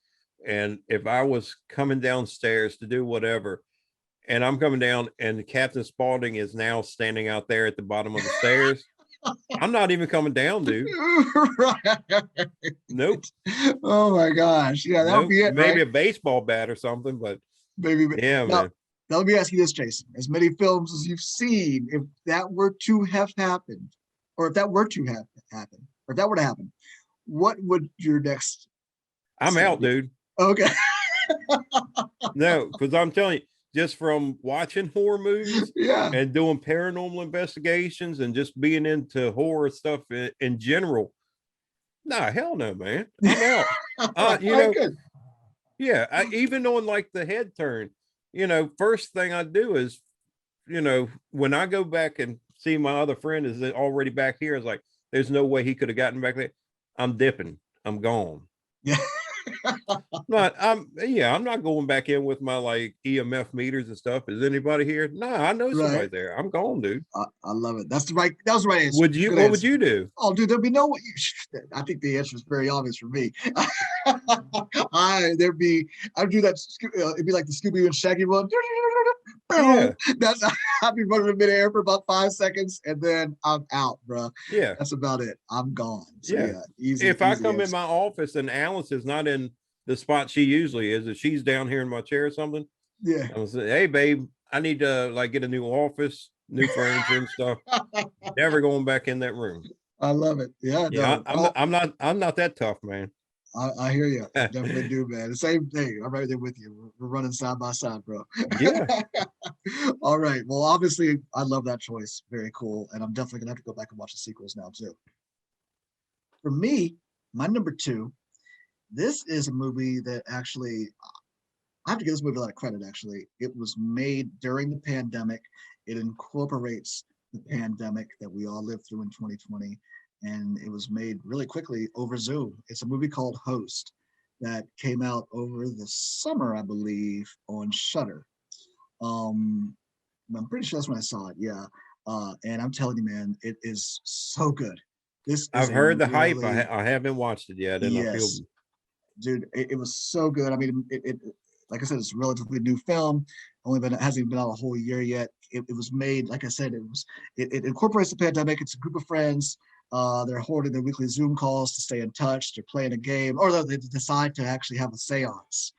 And if I was coming downstairs to do whatever, and I'm coming down and Captain Spaulding is now standing out there at the bottom of the stairs, I'm not even coming down, dude. Nope. Oh my gosh. Yeah, that would be it. Maybe a baseball bat or something, but maybe. Yeah, now, man. Now let me ask you this, Jason. As many films as you've seen, if that were to have happened, or if that were to have happened, or if that were to happen, what would your next? I'm out, dude. Okay. No, because I'm telling you, just from watching horror movies and doing paranormal investigations and just being into horror stuff in general, nah, hell no, man. I'm out. Even on like the head turn, first thing I do is, when I go back and see my other friend is already back here, it's like, there's no way he could have gotten back there. I'm dipping. I'm gone. But I'm not going back in with my like EMF meters and stuff. Is anybody here? No, I know somebody Right. there. I'm gone, dude. I love it. That was the right answer. Good What would answer. you do? Oh, dude, there'd be no. I think the answer is very obvious for me. There'd be. I'd do that. It'd be like the Scooby and Shaggy one. Yeah. That's. I'd be running in midair for about 5 seconds, and then I'm out, bro. Yeah. That's about it. I'm gone. So Yeah. easy. If I Easy come in answer. my office and Alice is not in the spot she usually is, if she's down here in my chair or something, Yeah. I'll say, hey babe, I need to like get a new office, new furniture and stuff. Never going back in that room. I love it. Yeah. Yeah, No. I'm not that tough, man. I hear you. I definitely do, man. The same thing. I'm right there with you. We're running side by side, bro. Yeah. All right. Well, obviously, I love that choice. Very cool. And I'm definitely gonna have to go back and watch the sequels now too. For me, my number two, this is a movie that actually I have to give this movie a lot of credit. Actually, it was made during the pandemic. It incorporates the pandemic that we all lived through in 2020, and it was made really quickly over Zoom. It's a movie called Host that came out over the summer, I believe, on Shutter. Um, I'm pretty sure that's when I saw it. Yeah, and I'm telling you, man, it is so good. This is I've a heard the hype. really I haven't watched it yet, and I feel yes, dude. It was so good. I mean, like I said, it's a relatively new film. Only been it hasn't even been out a whole year yet. It was made, like I said, it incorporates the pandemic. It's a group of friends. They're holding their weekly Zoom calls to stay in touch. They're playing a game, or they decide to actually have a séance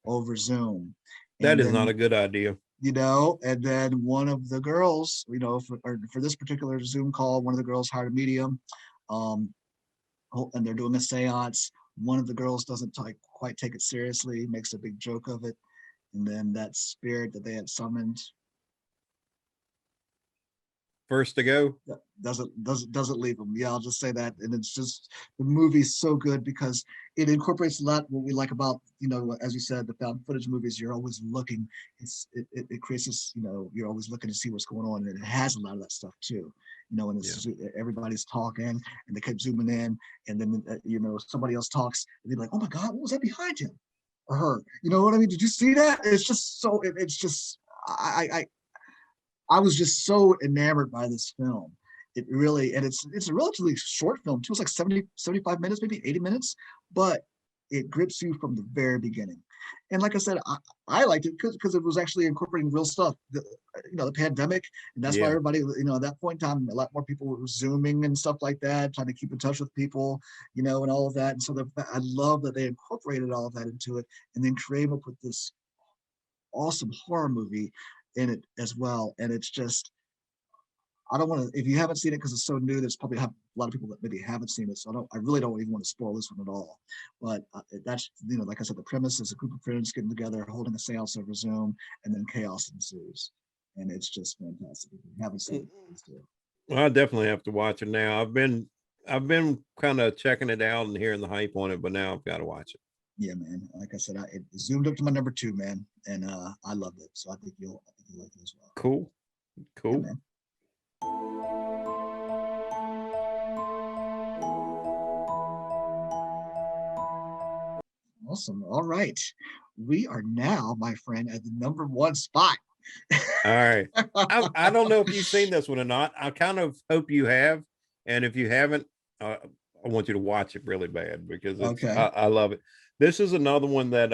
over Zoom. that And is not a then good idea. and then one of the girls, for this particular Zoom call, one of the girls hired a medium, um, and they're doing a séance. One of the girls doesn't quite take it seriously, makes a big joke of it, and then that spirit that they had summoned First to go. doesn't leave them. Yeah, I'll just say that. And it's just the movie's so good because it incorporates a lot what we like about, as you said, the found footage movies. You're always looking. It creates this, you're always looking to see what's going on, and it has a lot of that stuff too. And it's everybody's talking, and they keep zooming in, and then somebody else talks, and they're like, "Oh my God, what was that behind him or her?" You know what I mean? Did you see that? It's just so. It's just I was just so enamored by this film. It really, and it's a relatively short film too. It's like 70, 75 minutes, maybe 80 minutes, but it grips you from the very beginning. And like I said, I liked it because it was actually incorporating real stuff, the pandemic. And that's why Yeah. everybody, at that point in time, a lot more people were Zooming and stuff like that, trying to keep in touch with people, and all of that. And so I love that they incorporated all of that into it and then came up with this awesome horror movie in it as well. And it's just, I don't want to, if you haven't seen it because it's so new, there's probably a lot of people that maybe haven't seen it. So I really don't even want to spoil this one at all. But that's, like I said, the premise is a group of friends getting together, holding a seance over Zoom, and then chaos ensues. And it's just fantastic. If you haven't seen it, please do. Well, I definitely have to watch it now. I've been kind of checking it out and hearing the hype on it, but now I've got to watch it. Yeah, man. Like I said, it zoomed up to my number two, man, and I loved it. So I think you'll like it as well. Cool. Yeah, man. Awesome. All right. We are now, my friend, at the number one spot. All right. I don't know if you've seen this one or not. I kind of hope you have. And if you haven't, I want you to watch it really bad because Okay. I love it. This is another one that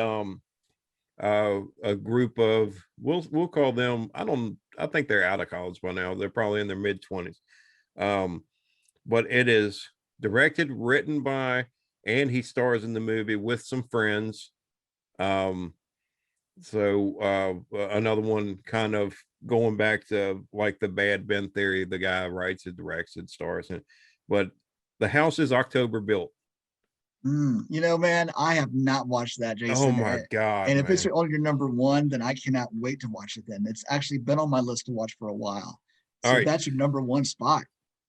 a group of we'll call them, I think they're out of college by now. They're probably in their mid-20s. But it is directed, written by, and he stars in the movie with some friends. So another one kind of going back to like the Bad Ben theory, the guy writes it, directs it, stars in it. But the house is October built. Man, I have not watched that, Jason. Oh my God, and if it's man. on your number one, then I cannot wait to watch it then. It's actually been on my list to watch for a while. All So right. that's your number one spot.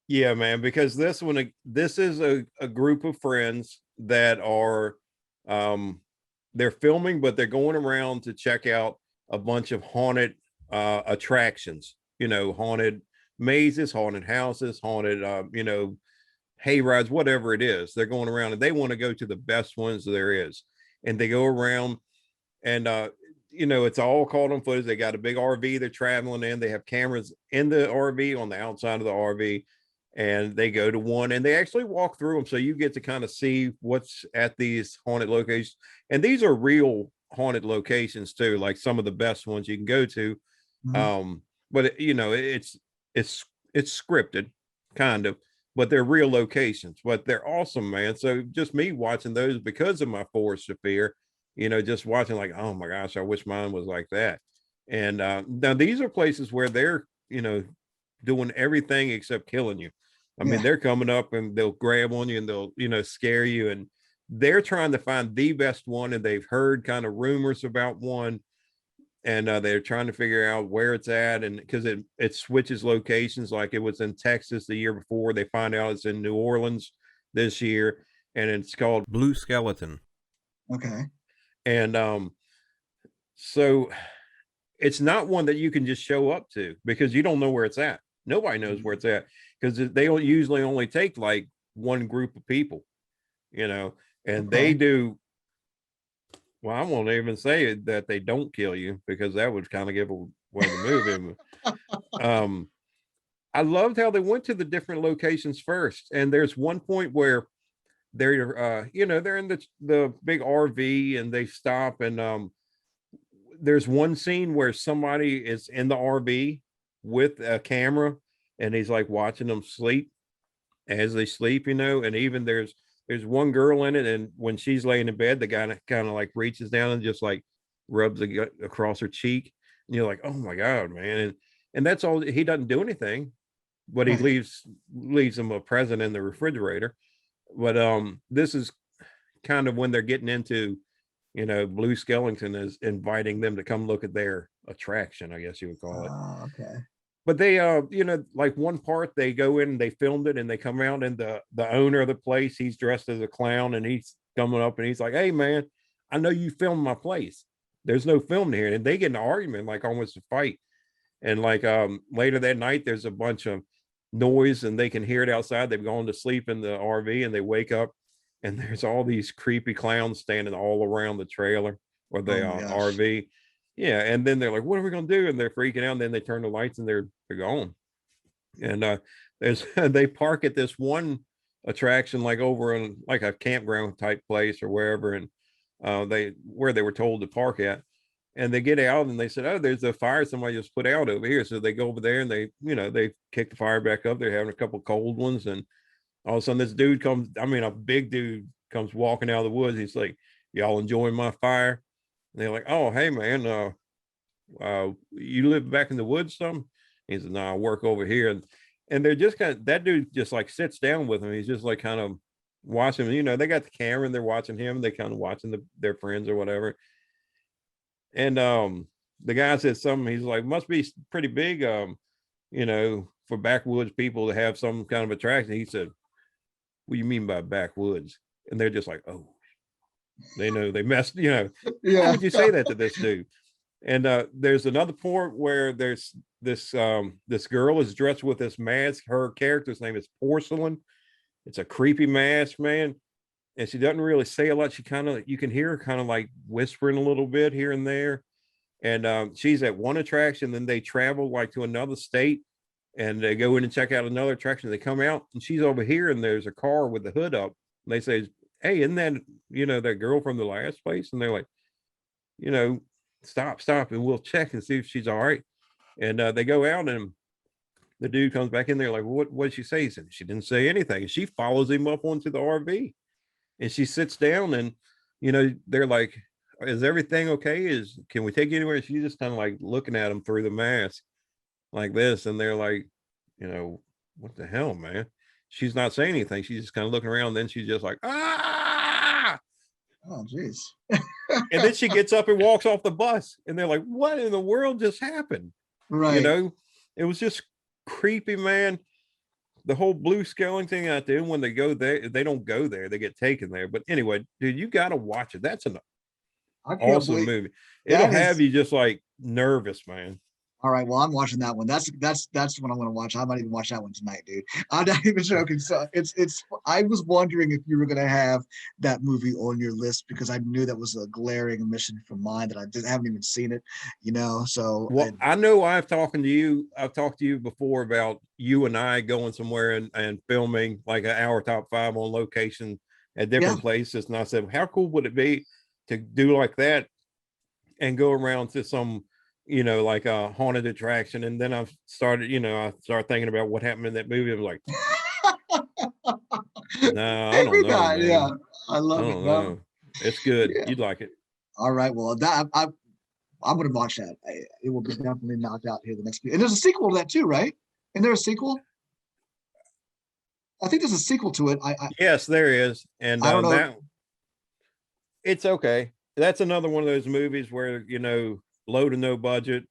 Yeah, man, because this is a group of friends that are they're filming, but they're going around to check out a bunch of haunted attractions, haunted mazes, haunted houses, haunted hay rides, whatever it is. They're going around and they want to go to the best ones there is. and they go around, and it's all caught on footage. They got a big RV they're traveling in. They have cameras in the RV, on the outside of the RV, and they go to one, and they actually walk through them, so you get to kind of see what's at these haunted locations. And these are real haunted locations too, like some of the best ones you can go to. But it's scripted, kind of, but they're real locations, but they're awesome, man. So just me watching those, because of my Forest of Fear, just watching, like, oh my gosh, I wish mine was like that. And now these are places where they're doing everything except killing you. I mean, they're coming up and they'll grab on you, and they'll scare you, and they're trying to find the best one, and they've heard kind of rumors about one, and they're trying to figure out where it's at. And because it switches locations, like it was in Texas the year before, they find out it's in New Orleans this year, and it's called Blue Skeleton. Okay. And so it's not one that you can just show up to, because you don't know where it's at. Nobody knows where it's at, because they don't usually only take like one group of people, and they do. Well, I won't even say that they don't kill you, because that would kind of give away the movie. I loved how they went to the different locations first. And there's one point where they're they're in the big RV, and they stop, and there's one scene where somebody is in the RV with a camera, and he's like watching them sleep as they sleep, and even there's one girl in it, and when she's laying in bed, the guy kind of like reaches down and just like rubs across her cheek, and you're like, oh my God, man. And that's all. He doesn't do anything, but he leaves them a present in the refrigerator. But this is kind of when they're getting into, Blue Skeleton is inviting them to come look at their attraction, I guess you would call it. Okay. But they like one part, they go in and they filmed it, and they come out, and the owner of the place, he's dressed as a clown, and he's coming up, and he's like, hey man, I know you filmed my place, there's no film here. And they get in an argument, like almost a fight. And like later that night, there's a bunch of noise, and they can hear it outside. They've gone to sleep in the RV, and they wake up, and there's all these creepy clowns standing all around the trailer or the RV. Yeah, and then they're like, what are we gonna do? And they're freaking out, and then they turn the lights, and they're gone. And there's they park at this one attraction, like over in like a campground type place or wherever, and where they were told to park at. And they get out, and they said, oh, there's a fire somebody just put out over here. So they go over there, and they kick the fire back up. They're having a couple cold ones, and all of a sudden this dude comes, a big dude comes walking out of the woods. He's like, y'all enjoying my fire? And they're like, oh, hey man, you live back in the woods some? He said, no, I work over here. And they're just that dude just like sits down with him. He's just like kind of watching, they got the camera, and they're watching him. They kind of watching their friends or whatever. And the guy said something, he's like, must be pretty big, for backwoods people to have some kind of attraction. He said, what do you mean by backwoods? And they're just like, oh, they know they messed, Why would you say that to this dude? And there's another part where there's this girl is dressed with this mask. Her character's name is Porcelain. It's a creepy mask, man. And she doesn't really say a lot. She you can hear her kind of like whispering a little bit here and there. And she's at one attraction, then they travel like to another state, and they go in and check out another attraction. They come out, and she's over here, and there's a car with the hood up. And they say, hey, isn't that, that girl from the last place? And they're like, stop, and we'll check and see if she's all right. And they go out, and the dude comes back in there like, what did she say? He said, she didn't say anything. And she follows him up onto the RV, and she sits down, and they're like, is everything okay? Can we take you anywhere? She's just kind of like looking at him through the mask like this, and they're like, what the hell, man? She's not saying anything. She's just kind of looking around, and then she's just like, ah. Oh, jeez. And then she gets up and walks off the bus, and they're like, what in the world just happened? Right. It was just creepy, man. The whole Blue Skeleton thing out there, when they go there, they don't go there, they get taken there. But anyway, dude, you got to watch it. That's an awesome movie. It'll have you just like nervous, man. All right, well, I'm watching that one. That's what I'm gonna watch. I might even watch that one tonight, dude. I'm not even joking. So it's. I was wondering if you were gonna have that movie on your list because I knew that was a glaring omission from mine that haven't even seen it. So Well, I know I've talked to you before about you and I going somewhere and filming like our top 5 on location at different places. And I said, how cool would it be to do like that and go around to some, like a haunted attraction? And then I started thinking about what happened in that movie. I was like, no, I don't know, man. Yeah, I love it. Know. It's good. Yeah. You'd like it. All right. Well, I'm going to watch that. It will be definitely knocked out here the next few. And there's a sequel to that too, right? And there's a sequel. I think there's a sequel to it. Yes, there is. And I don't know. That it's okay. That's another one of those movies where, low to no budget.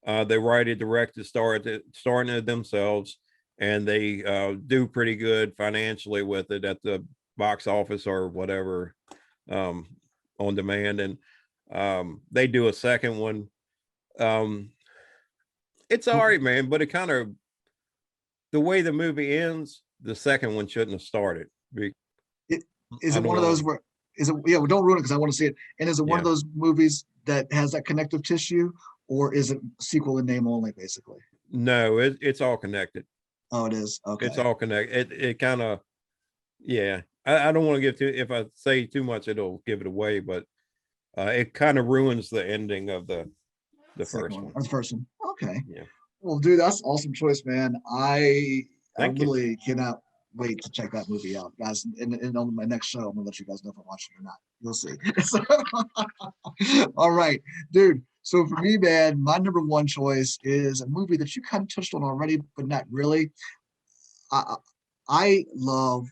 They write it, direct it, starring it themselves, and they do pretty good financially with it at the box office or whatever, on demand. And they do a second one. It's all right, man, but it kind of, the way the movie ends, the second one shouldn't have started. Is it one of those where, well, don't ruin it because I want to see it. And is it one of those movies that has that connective tissue, or is it sequel in name only, basically? No, it's all connected. Oh, it is. Okay. It's all connected. It kind of, yeah. I don't want to give if I say too much, it'll give it away, but it kind of ruins the ending of the first one. The first one. Okay. Yeah. Well, dude, that's awesome choice, man. I really cannot wait to check that movie out, guys. And on my next show, I'm gonna let you guys know if I'm watching it or not. You'll see. All right, dude. So for me, man, my number one choice is a movie that you kind of touched on already, but not really. I love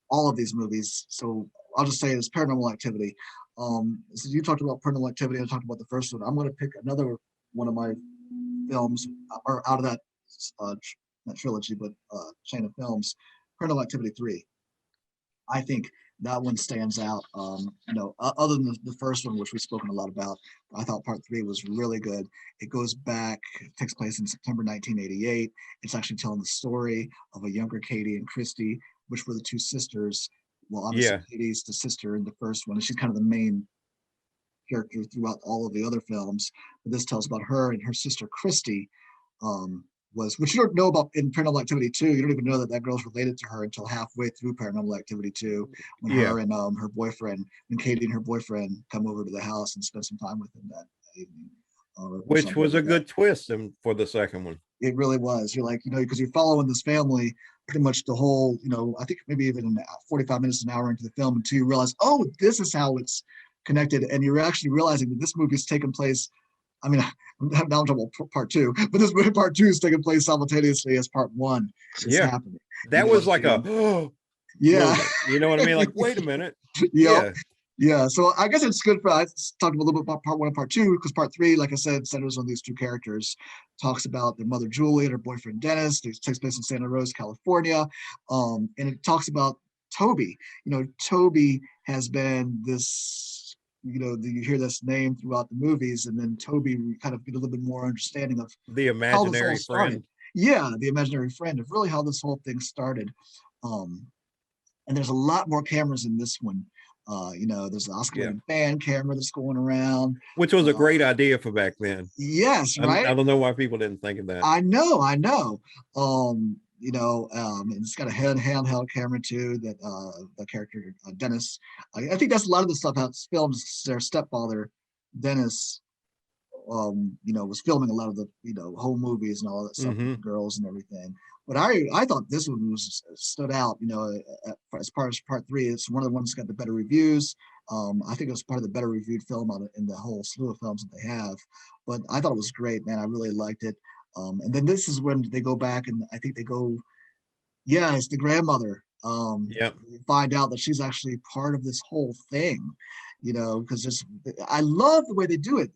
all of these movies, so I'll just say it's Paranormal Activity. So you talked about Paranormal Activity. I talked about the first one. I'm going to pick another one of my films, or out of that not trilogy, but chain of films, Paranormal Activity 3. I think that one stands out. Other than the first one, which we've spoken a lot about, I thought part 3 was really good. It goes back, it takes place in September 1988. It's actually telling the story of a younger Katie and Christy, which were the two sisters. Well, obviously, Katie's the sister in the first one, and she's kind of the main character throughout all of the other films. But this tells about her and her sister Christy, which you don't know about in Paranormal Activity 2. You don't even know that girl's related to her until halfway through Paranormal Activity 2, when her and her boyfriend, when Katie and her boyfriend come over to the house and spend some time with him that evening. Which was a good twist for the second one. It really was. You're like, because you're following this family pretty much the whole, I think maybe even in 45 minutes, an hour into the film, until you realize, oh, this is how it's connected. And you're actually realizing that this movie is taking place. I mean, now I'm talking about part 2, but this movie, part 2, is taking place simultaneously as part 1 is happening. That was like a, yeah. You know what I mean? Like, wait a minute. Yeah. So I guess it's good I talked a little bit about part 1 and part 2, because part 3, like I said, centers on these two characters, talks about their mother, Julie, and her boyfriend, Dennis. It takes place in Santa Rosa, California. And it talks about Toby. Toby has been this, you hear this name throughout the movies, and then Toby, we kind of get a little bit more understanding of the imaginary friend. Yeah, the imaginary friend, of really how this whole thing started. And there's a lot more cameras in this one. There's an oscillating fan camera that's going around, which was a great idea for back then. Yes, right. I don't know why people didn't think of that. I know. And it's got a handheld camera too. That the character Dennis. I think that's a lot of the stuff how it's filmed. Their stepfather, Dennis, was filming a lot of the home movies and all that stuff, with the girls and everything. But I thought this one stood out. As far as part 3, it's one of the ones that got the better reviews. I think it was part of the better reviewed film in the whole slew of films that they have. But I thought it was great, man. I really liked it. And then this is when they go back, and I think they go, it's the grandmother. You find out that she's actually part of this whole thing. Because I love the way they do it,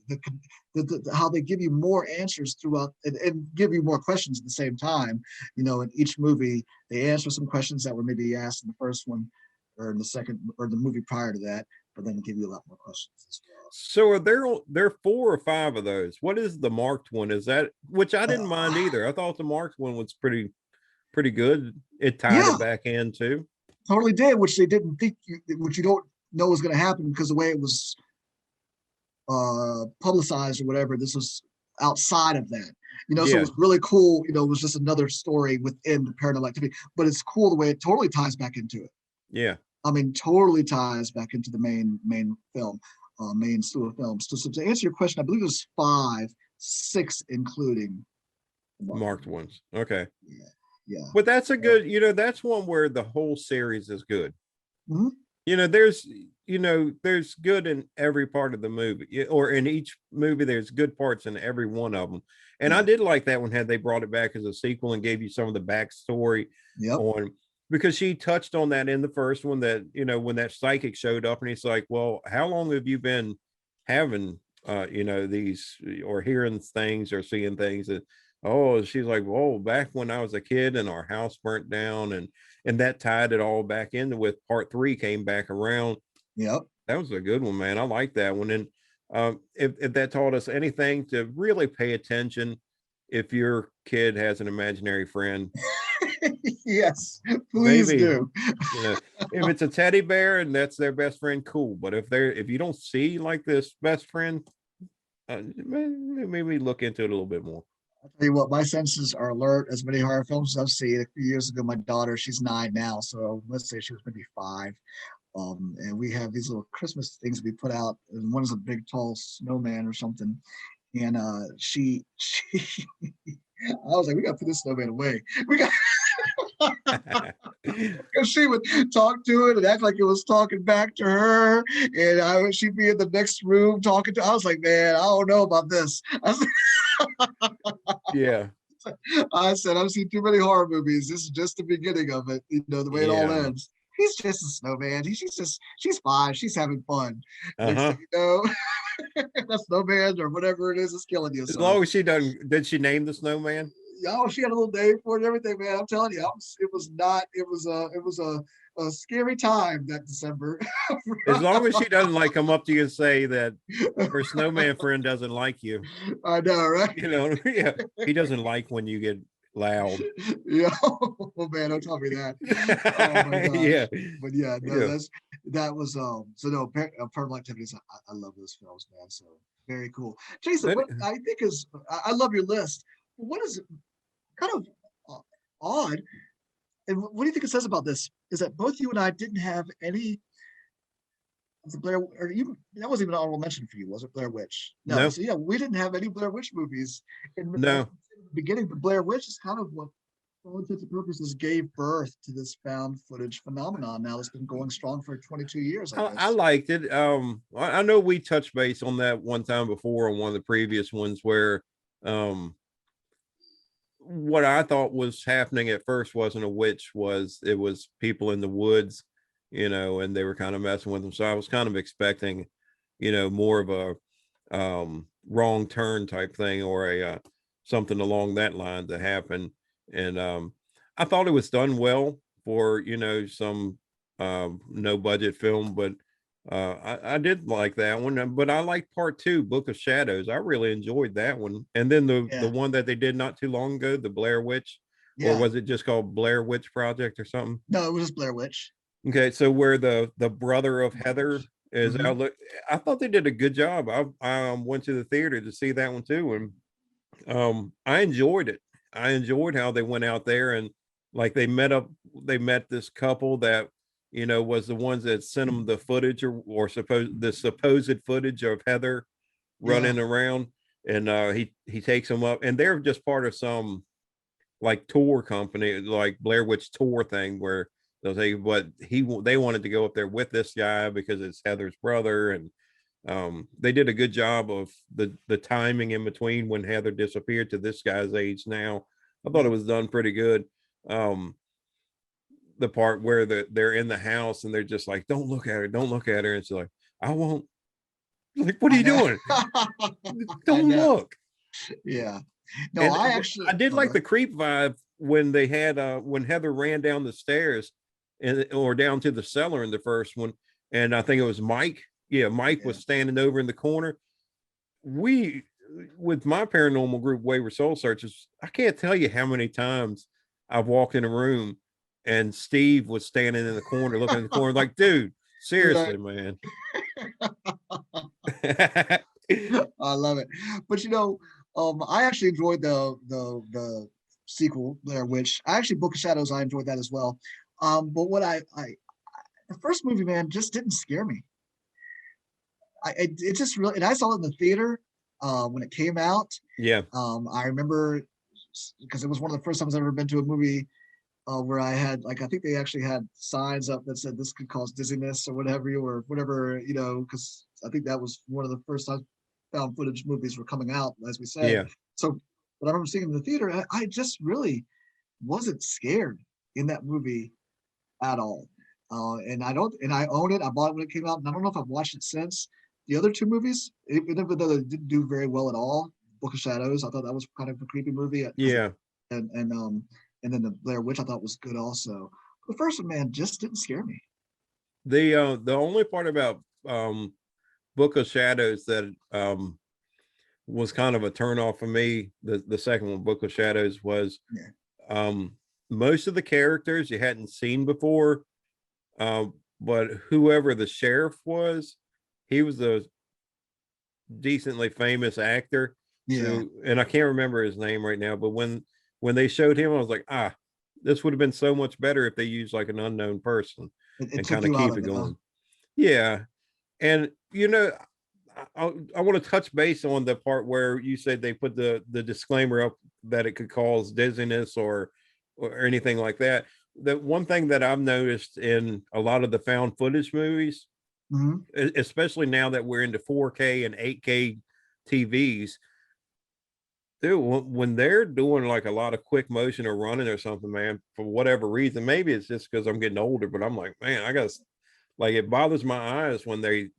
how they give you more answers throughout and give you more questions at the same time. In each movie, they answer some questions that were maybe asked in the first one or in the second or the movie prior to that. but then give you a lot more questions as well. So are there 4 or 5 of those? What is the marked one? Is that, which I didn't mind either. I thought the marked one was pretty good. It tied it back in too. Totally did, which they didn't think, which you don't know was going to happen because the way it was publicized or whatever. This was outside of that, so it was really cool. It was just another story within the Paranormal Activity, but it's cool the way it totally ties back into it. Yeah, I mean, totally ties back into the main film, main slew of films. So to answer your question, I believe it was 5, 6 including marked ones. Okay. Yeah. But that's a good, that's one where the whole series is good. Mm-hmm. There's good in every part of the movie, or in each movie, there's good parts in every one of them. And I did like that one, had they brought it back as a sequel and gave you some of the backstory on, because she touched on that in the first one, that, when that psychic showed up and he's like, well, how long have you been having, these, or hearing things or seeing things? That, she's like, well, back when I was a kid and our house burnt down, and that tied it all back into with part 3 came back around. Yep. That was a good one, man. I like that one. And if that taught us anything, to really pay attention if your kid has an imaginary friend. Yes, please do. If it's a teddy bear and that's their best friend, cool. But if you don't see like this best friend, maybe look into it a little bit more. I'll tell you what, my senses are alert. As many horror films as I've seen. A few years ago, my daughter, she's 9 now, so let's say she was maybe 5. And we have these little Christmas things we put out, and one is a big tall snowman or something. And she I was like, we gotta put this snowman away. We got because she would talk to it and act like it was talking back to her, and she'd be in the next room talking to. I was like, man, I don't know about this. Yeah. I said, I've seen too many horror movies. This is just the beginning of it. The way it all ends. He's just a snowman. She's fine. She's having fun. Next thing you know, that snowman or whatever it is killing you. As long as she doesn't, did she name the snowman? Oh, she had a little name for it and everything, man. I'm telling you, it was a scary time that December. As long as she doesn't like come up to you and say that her snowman friend doesn't like you. I know, right? He doesn't like when you get loud. Yeah. Oh man, don't tell me that. Oh my gosh. Yeah. But yeah, no, that was Paranormal Activities. I love those films, man. So very cool. Jason, what I think is, I love your list. What is kind of odd, and what do you think it says about this, is that both you and I didn't have any of the Blair, or even that wasn't even an honorable mention for you, was it? Blair Witch? No. So yeah, we didn't have any Blair Witch movies. In the beginning, but Blair Witch is kind of what, for all intents and purposes, gave birth to this found footage phenomenon now that's been going strong for 22 years. I liked it. I know we touched base on that one time before on one of the previous ones, where what I thought was happening at first wasn't a witch, it was people in the woods, and they were kind of messing with them. So I was kind of expecting, more of a wrong turn type thing, or a something along that line to happen. And I thought it was done well for, some no budget film, but I did like that one. But I liked part 2, Book of Shadows. I really enjoyed that one. And then the one that they did not too long ago, the Blair Witch, or was it just called Blair Witch Project or something? No, it was just Blair Witch. Okay, so where the brother of Heather is out. I thought they did a good job. I went to the theater to see that one too, and I enjoyed it. I enjoyed how they went out there, and like they met this couple that was the ones that sent them the footage, or supposed footage of Heather running around, and he takes them up, and they're just part of some like tour company, like Blair Witch tour thing, where they'll say, but they wanted to go up there with this guy because it's Heather's brother, and they did a good job of the timing in between when Heather disappeared to this guy's age now. I thought it was done pretty good. The part where they're in the house and they're just like, don't look at her, and she's like, I won't. Like, what are you doing? Don't look. Yeah. No, and I did like the creep vibe when they had when Heather ran down the stairs or down to the cellar in the first one, and I think it was Mike. Yeah, Mike was standing over in the corner. We, with my paranormal group, Wayward Soul Searchers, I can't tell you how many times I've walked in a room and Steve was standing in the corner, looking in the corner, like, dude, seriously, man. I love it. But I actually enjoyed the sequel, Blair Witch. I actually Book of Shadows, I enjoyed that as well. But what I the first movie, man, just didn't scare me. It just really, and I saw it in the theater when it came out. Yeah. I remember because it was one of the first times I've ever been to a movie where I had, like, I think they actually had signs up that said this could cause dizziness or whatever, because I think that was one of the first times found footage movies were coming out, as we said. Yeah. So, but I remember seeing it in the theater, I just really wasn't scared in that movie at all. And I own it. I bought it when it came out, and I don't know if I've watched it since. The other two movies, even though they didn't do very well at all, Book of Shadows, I thought that was kind of a creepy movie. Yeah. And then the Blair Witch I thought was good also. The first one, man, just didn't scare me. The only part about Book of Shadows that was kind of a turn off for me, the second one, Book of Shadows, was most of the characters you hadn't seen before, but whoever the sheriff was, he was a decently famous actor. So, and I can't remember his name right now, but when they showed him, I was like, this would have been so much better if they used like an unknown person and kind of keep it going. Yeah. And I want to touch base on the part where you said they put the disclaimer up that it could cause dizziness or anything like that. The one thing that I've noticed in a lot of the found footage movies, especially now that we're into 4K and 8K TVs, dude, when they're doing like a lot of quick motion or running or something, man, for whatever reason, maybe it's just because I'm getting older, but I'm like, man, like, it bothers my eyes when they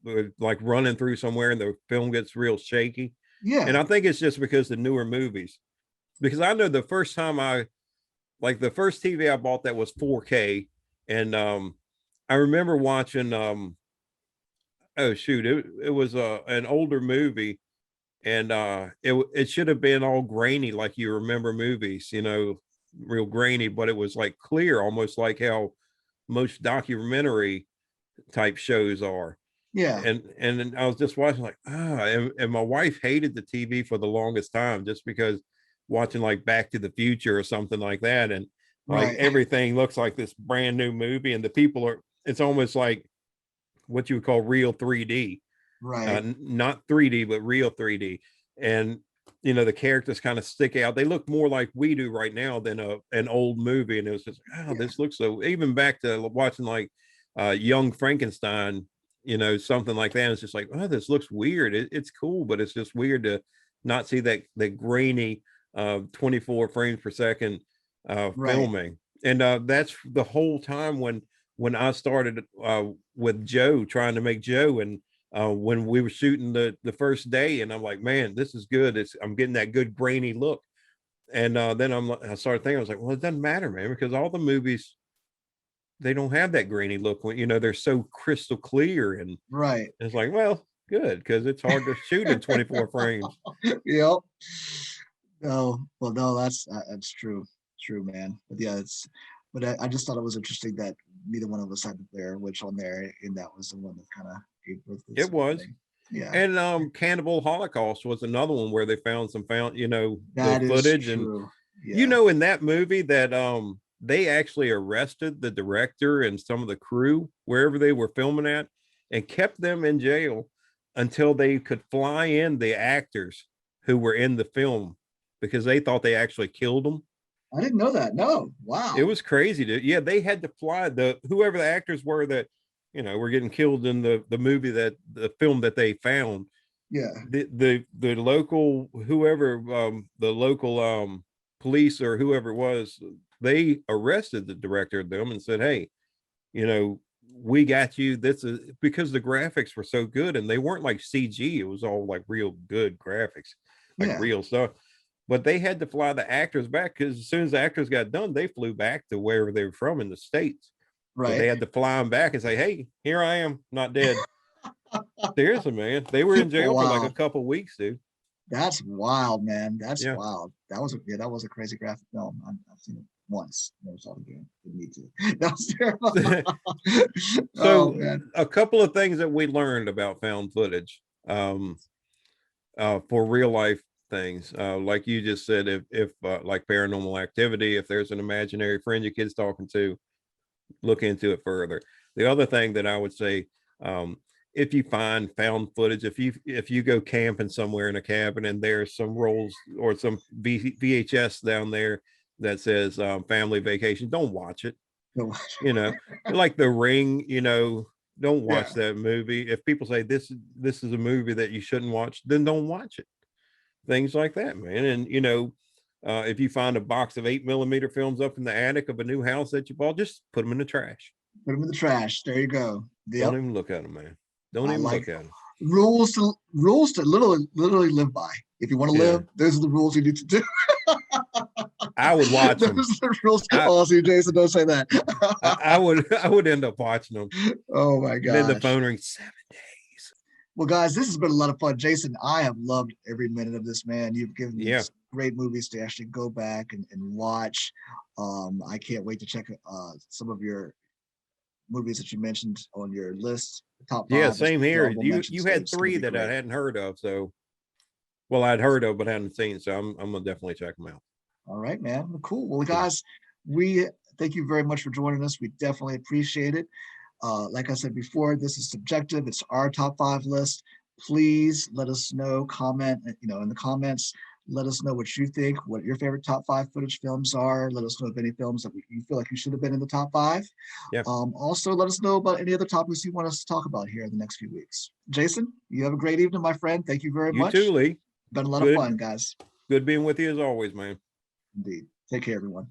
like running through somewhere and the film gets real shaky. Yeah. And I think it's just because the newer movies, because I know the first time the first TV I bought that was 4K, and I remember watching it was an older movie, and it should have been all grainy like you remember movies, real grainy, but it was like clear, almost like how most documentary type shows are. Yeah. And I was just watching like, and my wife hated the TV for the longest time, just because watching like Back to the Future or something like that, and like everything looks like this brand new movie, and the people it's almost like what you would call real 3D, not 3D, but real 3D. And the characters kind of stick out. They look more like we do right now than an old movie. And it was just, this looks so, even back to watching like Young Frankenstein, something like that. It's just like, this looks weird. It's cool, but it's just weird to not see that grainy 24 frames per second filming. And that's the whole time when I started with Joe, trying to make Joe, and when we were shooting the first day, and I'm like, man, this is good. I'm getting that good grainy look. And then I started thinking, I was like, well, it doesn't matter, man, because all the movies, they don't have that grainy look when they're so crystal clear, and it's like, well, good, because it's hard to shoot in 24 frames. Yep. No, well, no, that's true, man. But yeah, but I just thought it was interesting that neither one of us had the Blair Witch on there, and that was the one that kind of gave birth to this. It was. Thing. Yeah. And Cannibal Holocaust was another one where they found the that footage. Is true. And in that movie that they actually arrested the director and some of the crew wherever they were filming at, and kept them in jail until they could fly in the actors who were in the film, because they thought they actually killed them. I didn't know that. No. Wow. It was crazy. They had to fly whoever the actors were that were getting killed in the movie, that the film that they found. Yeah. The local, whoever, the local police or whoever it was, they arrested the director of them and said, hey, we got you. This is because the graphics were so good, and they weren't like CG. It was all like real good graphics, like real stuff. But they had to fly the actors back, because as soon as the actors got done, they flew back to wherever they were from in the States. but they Right. had to fly him back and say, "Hey, here I am, not dead." Seriously, man, they were in jail for like a Wow. couple of weeks, dude. That's wild, man. That's Yeah. wild. That was a crazy graphic film. I've seen it once. Never saw it again. Didn't need to. That was terrible. Oh So man. a couple of things that we learned about found footage for real life things, like you just said, if like Paranormal Activity, if there's an imaginary friend your kid's talking to, look into it further. The other thing that I would say, if you find found footage, if you go camping somewhere in a cabin and there's some rolls or some VHS down there that says family vacation, don't watch it. You know, like The Ring, don't Yeah. watch that movie. If people say this is a movie that you shouldn't watch, then don't watch it. Things like that, man. And if you find a box of 8mm films up in the attic of a new house that you bought, just put them in the trash. Put them in the trash. There you go. Don't Yep. even look at them, man. Don't I even like look at them. rules to literally live by. If you want to Yeah, live, those are the rules you need to do. I would watch Those them. are the rules. I, Oh, see, Jason, don't say that. I would end up watching them. Oh my And then the gosh. phone rings 7 days. Well, guys, this has been a lot of fun. Jason, I have loved every minute of this, man. You've given me Yeah. great movies to actually go back and watch. I can't wait to check some of your movies that you mentioned on your list, top Yeah, five, same your here. honorable You mentions. had It's going to three be that I great. hadn't heard of, so I'd heard of but hadn't seen, so I'm gonna definitely check them out. All right, man. Well, cool. Well, guys, we thank you very much for joining us. We definitely appreciate it. Like I said before, this is subjective. It's our top 5 list. Please let us know, comment, in the comments, let us know what you think, what your favorite top 5 footage films are. Let us know of any films that you feel like you should have been in the top 5. Yeah. Also, let us know about any other topics you want us to talk about here in the next few weeks. Jason, you have a great evening, my friend. Thank you very You much. too, Lee. Been a lot of fun, guys. Good being with you as always, man. Indeed. Take care, everyone.